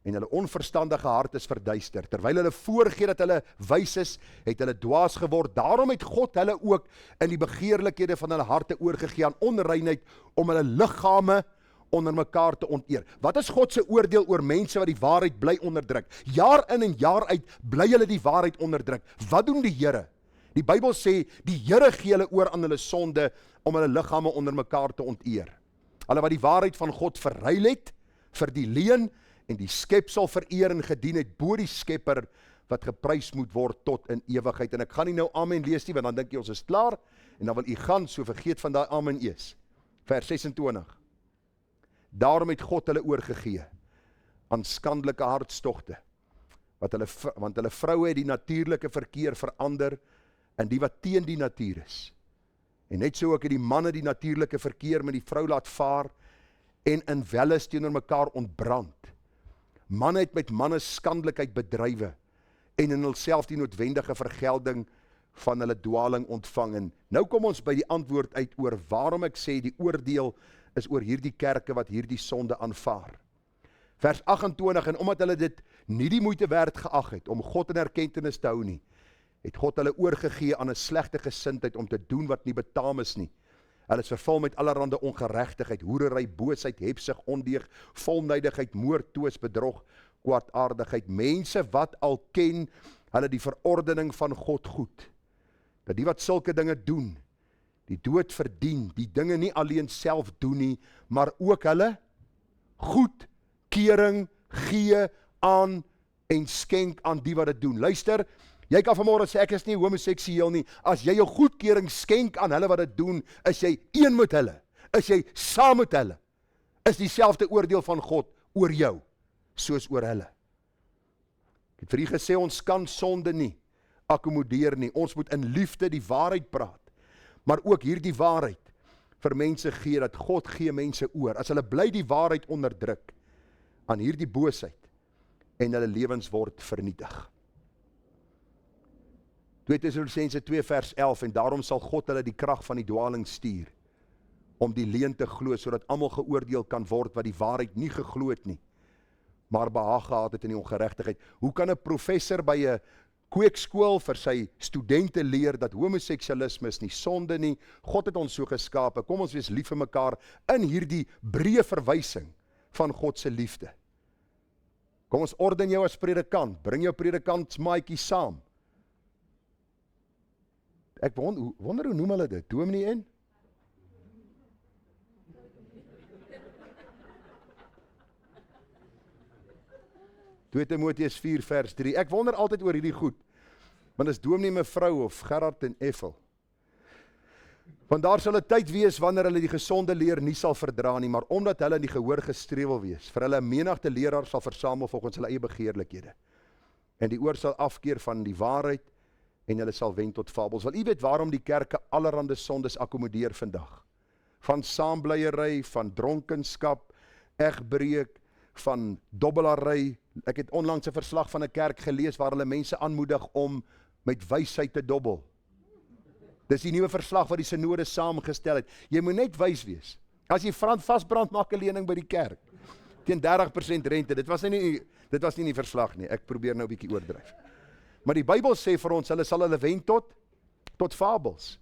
A: en hulle onverstandige hart is verduister. Terwyl hulle voorgee dat hulle wys is, het hulle dwaas geword. Daarom het God hulle ook in die begeerlikhede van hulle harte oorgegee aan onreinheid om hulle liggame onder mekaar te onteer. Wat is God se oordeel oor mense wat die waarheid bly onderdruk? Jaar in en jaar uit bly hulle die waarheid onderdruk. Wat doen die Here? Die Bybel sê, die Here gee hulle oor aan hulle sonde om hulle liggame onder mekaar te onteer. Hulle wat die waarheid van God verruil het vir die leuen en die skepsel vereer en gedien het bo die Skepper wat geprys moet word tot in ewigheid. En ek gaan nie nou amen lees nie, want dan dink jy ons is klaar en dan wil u gaan, so vergeet van daai amen eers. Vers 26. Daarom het God hulle oorgegee aan skandelike hartstogte, want hulle vroue het die natuurlike verkeer verander in die wat teen die natuur is. En net so ook het die manne die natuurlike verkeer met die vrou laat vaar en in welles teenoor mekaar ontbrand. Manne het met manne skandelikheid bedrywe en in hulself die noodwendige vergelding van hulle dwaling ontvang. En nou kom ons by die antwoord uit oor waarom ek sê die oordeel is oor hierdie kerke wat hierdie sonde aanvaar. Vers 28, en omdat hulle dit nie die moeite werd geag het om God in erkentenis te hou nie, het God hulle oorgegee aan 'n slegte gesindheid om te doen wat nie betaam is nie. Hulle is vervul met allerhande ongeregtigheid, hoerery, boosheid, hebsug, ondeug, volnydigheid, moord, twis, bedrog, kwaadaardigheid. Mense wat al ken hulle die verordening van God goed, dat die wat sulke dinge doen, die dood verdien, die dinge nie alleen self doen nie, maar ook hulle goedkeuring gee aan en skenk aan die wat dit doen. Luister, jy kan vanmôre sê ek is nie homoseksueel nie. As jy jou goedkeuring skenk aan hulle wat dit doen, is jy een met hulle. Is jy saam met hulle. Is dieselfde oordeel van God oor jou, soos oor hulle. Ek het vir u gesê, ons kan sonde nie akkommodeer nie. Ons moet in liefde die waarheid praat. Maar ook hierdie waarheid vir mense gee, dat God gee mense oor. As hulle bly die waarheid onderdruk aan hierdie boosheid en hulle lewens word vernietig. 2 Tessalonisense 2 vers 11, en daarom sal God hulle die krag van die dwaling stuur, om die leuen te glo, sodat almal geoordeel kan word wat die waarheid nie geglo het nie, maar behaag gehad het in die ongeregtigheid. Hoe kan 'n professor by 'n kweekskool vir sy studente leer dat homoseksualisme is nie sonde nie, God het ons so geskape, kom ons wees lief vir mekaar in hierdie breë verwysing van God se liefde. Kom ons orden jou as predikant, bring jou predikantsmaatjie saam. Ek wonder hoe noem hulle dit, dominee en? 2 Timoteus 4 vers 3, ek wonder altyd oor hierdie goed, want is dominee mevrou of Gerard en Ethel. Want daar sal 'n tyd wees wanneer hulle die gesonde leer nie sal verdra nie, maar omdat hulle in die gehoor gestreel wil wees, vir hulle 'n menigte leraars sal versamel volgens hulle eie begeerlikhede. En die oor sal afkeer van die waarheid en hulle sal wend tot fabels. Want u weet waarom die kerke allerhande sondes akkommodeer vandag. Van saamblyery, van dronkenskap, egbreek, van dobbelary. Ek het onlangs 'n verslag van 'n kerk gelees waar hulle mense aanmoedig om met wysheid te dobbel. Dis die nuwe verslag wat die synode saamgestel het. Jy moet net wys wees. As jy vasbrand, maak 'n lening by die kerk. Teen 30% rente. Dit was nie in die verslag nie. Ek probeer nou 'n bietjie oordryf. Maar die Bybel sê vir ons, hulle sal hulle wend tot fabels.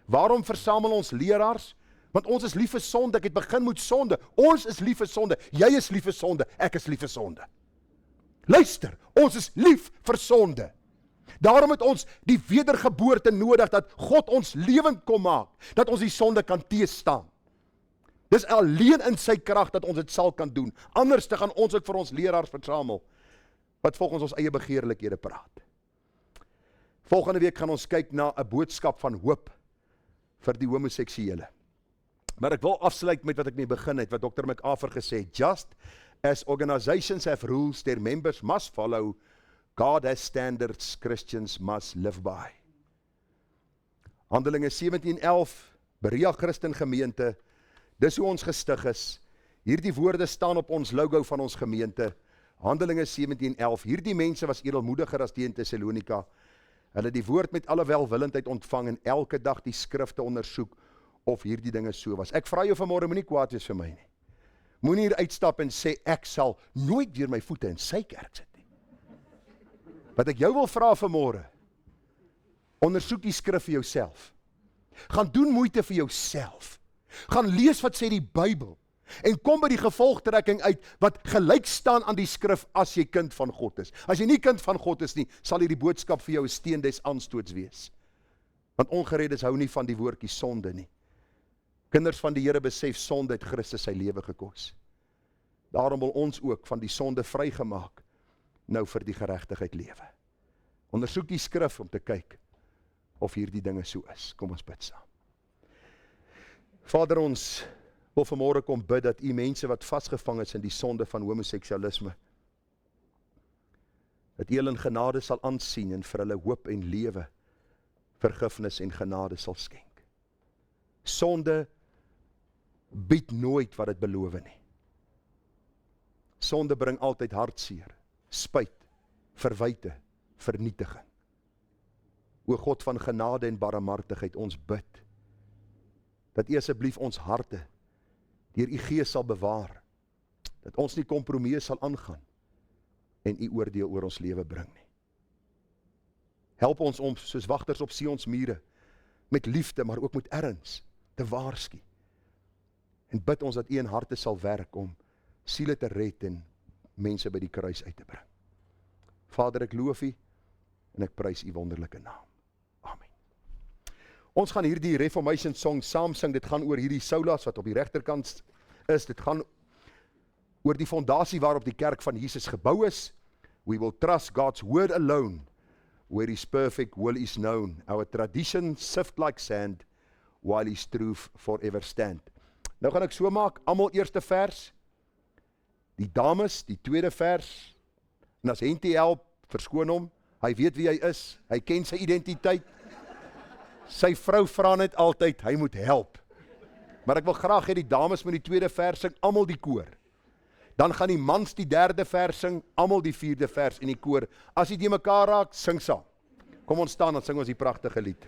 A: Waarom versamel ons leraars? Want ons is lief vir sonde. Ek het begin met sonde. Ons is lief vir sonde. Jy is lief vir sonde. Ek is lief vir sonde. Luister, ons is lief vir sonde. Daarom het ons die wedergeboorte nodig, dat God ons lewend kom maak, dat ons die sonde kan teëstaan. Dis alleen in sy krag dat ons dit sal kan doen. Anders te gaan ons ook vir ons leraars versamel, wat volgens ons eie begeerlikhede praat. Volgende week gaan ons kyk na 'n boodskap van hoop vir die homoseksuele. Maar ek wil afsluit met wat ek mee begin het, wat Dr. MacArthur gesê het. Just as organizations have rules their members must follow, God has standards Christians must live by. Handelinge 17:11, Berea Christen gemeente, dis hoe ons gestig is. Hierdie woorde staan op ons logo van ons gemeente. Handelinge 17:11, hierdie mense was edelmoediger as die in Thessalonika. Hulle het die woord met alle welwillendheid ontvang en elke dag die skrifte ondersoek of hierdie dinge so was. Ek vra jou vanmôre, moenie kwaad wees vir my nie. Moenie hier uitstap en sê, ek sal nooit weer my voete in sy kerk sit nie. Wat ek jou wil vra vanmôre, ondersoek die skrif vir jouself. Gaan doen moeite vir jouself. Gaan lees wat sê die Bybel. En kom by die gevolgtrekking uit wat gelyk staan aan die skrif as jy kind van God is. As jy nie kind van God is nie, sal hierdie boodskap vir jou 'n steen des aanstoots wees. Want ongereddes hou nie van die woordjie sonde nie. Kinders van die Here besef sonde het Christus sy lewe gekos. Daarom wil ons ook van die sonde vrygemaak nou vir die geregtigheid lewe. Ondersoek die skrif om te kyk of hierdie dinge so is. Kom ons bid saam. Vader, ons wil vanmôre kom bid dat u mense wat vasgevang is in die sonde van homoseksualisme, dat u hulle in genade sal aansien en vir hulle hoop en lewe, vergifnis en genade sal skenk. Sonde bied nooit wat dit beloof nie. Sonde bring altyd hartseer, spyt, verwyte, vernietiging. O God van genade en barmhartigheid, ons bid, dat u asseblief ons harte deur u Gees sal bewaar, dat ons nie kompromieë sal aangaan en u oordeel oor ons lewe bring nie. Help ons om soos wagters op Sions mure met liefde, maar ook met erns te waarsku. En bid ons dat u in harte sal werk om siele te red en mense by die kruis uit te bring. Vader, ek loof u en ek prys u wonderlike naam. Amen. Ons gaan hierdie Reformation song saam sing. Dit gaan oor hierdie soulas wat op die regterkant is. Dit gaan oor die fondasie waarop die kerk van Jesus gebou is. We will trust God's word alone, where his perfect will is known. Our tradition sift like sand, while his truth forever stand. Nou gaan ek so maak, almal eerste vers, die dames, die tweede vers, en as Henty help, verskoon hom, hy weet wie hy is, hy ken sy identiteit, sy vrou vra net altyd, hy moet help. Maar ek wil graag hê die dames met die tweede vers sing, almal die koor. Dan gaan die mans die derde vers sing, almal die vierde vers in die koor. As jy die mekaar raak, sing saam. Kom ons staan en sing ons die pragtige lied.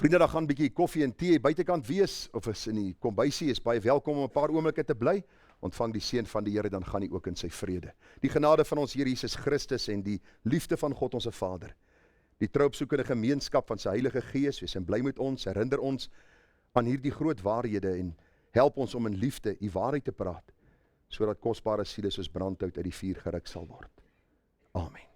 A: Vriende, daar gaan 'n bietjie koffie en tee buitekant wees, of is in die kombuisie, is baie welkom om 'n paar oomblikke te bly. Ontvang die seën van die Here, dan gaan jy ook in sy vrede. Die genade van ons Here Jesus Christus en die liefde van God ons Vader, die troopsoekende gemeenskap van sy Heilige Gees, wees en bly met ons, herinner ons aan hierdie groot waarhede en help ons om in liefde die waarheid te praat, sodat kosbare siele soos brandhout uit die vuur geruk sal word. Amen.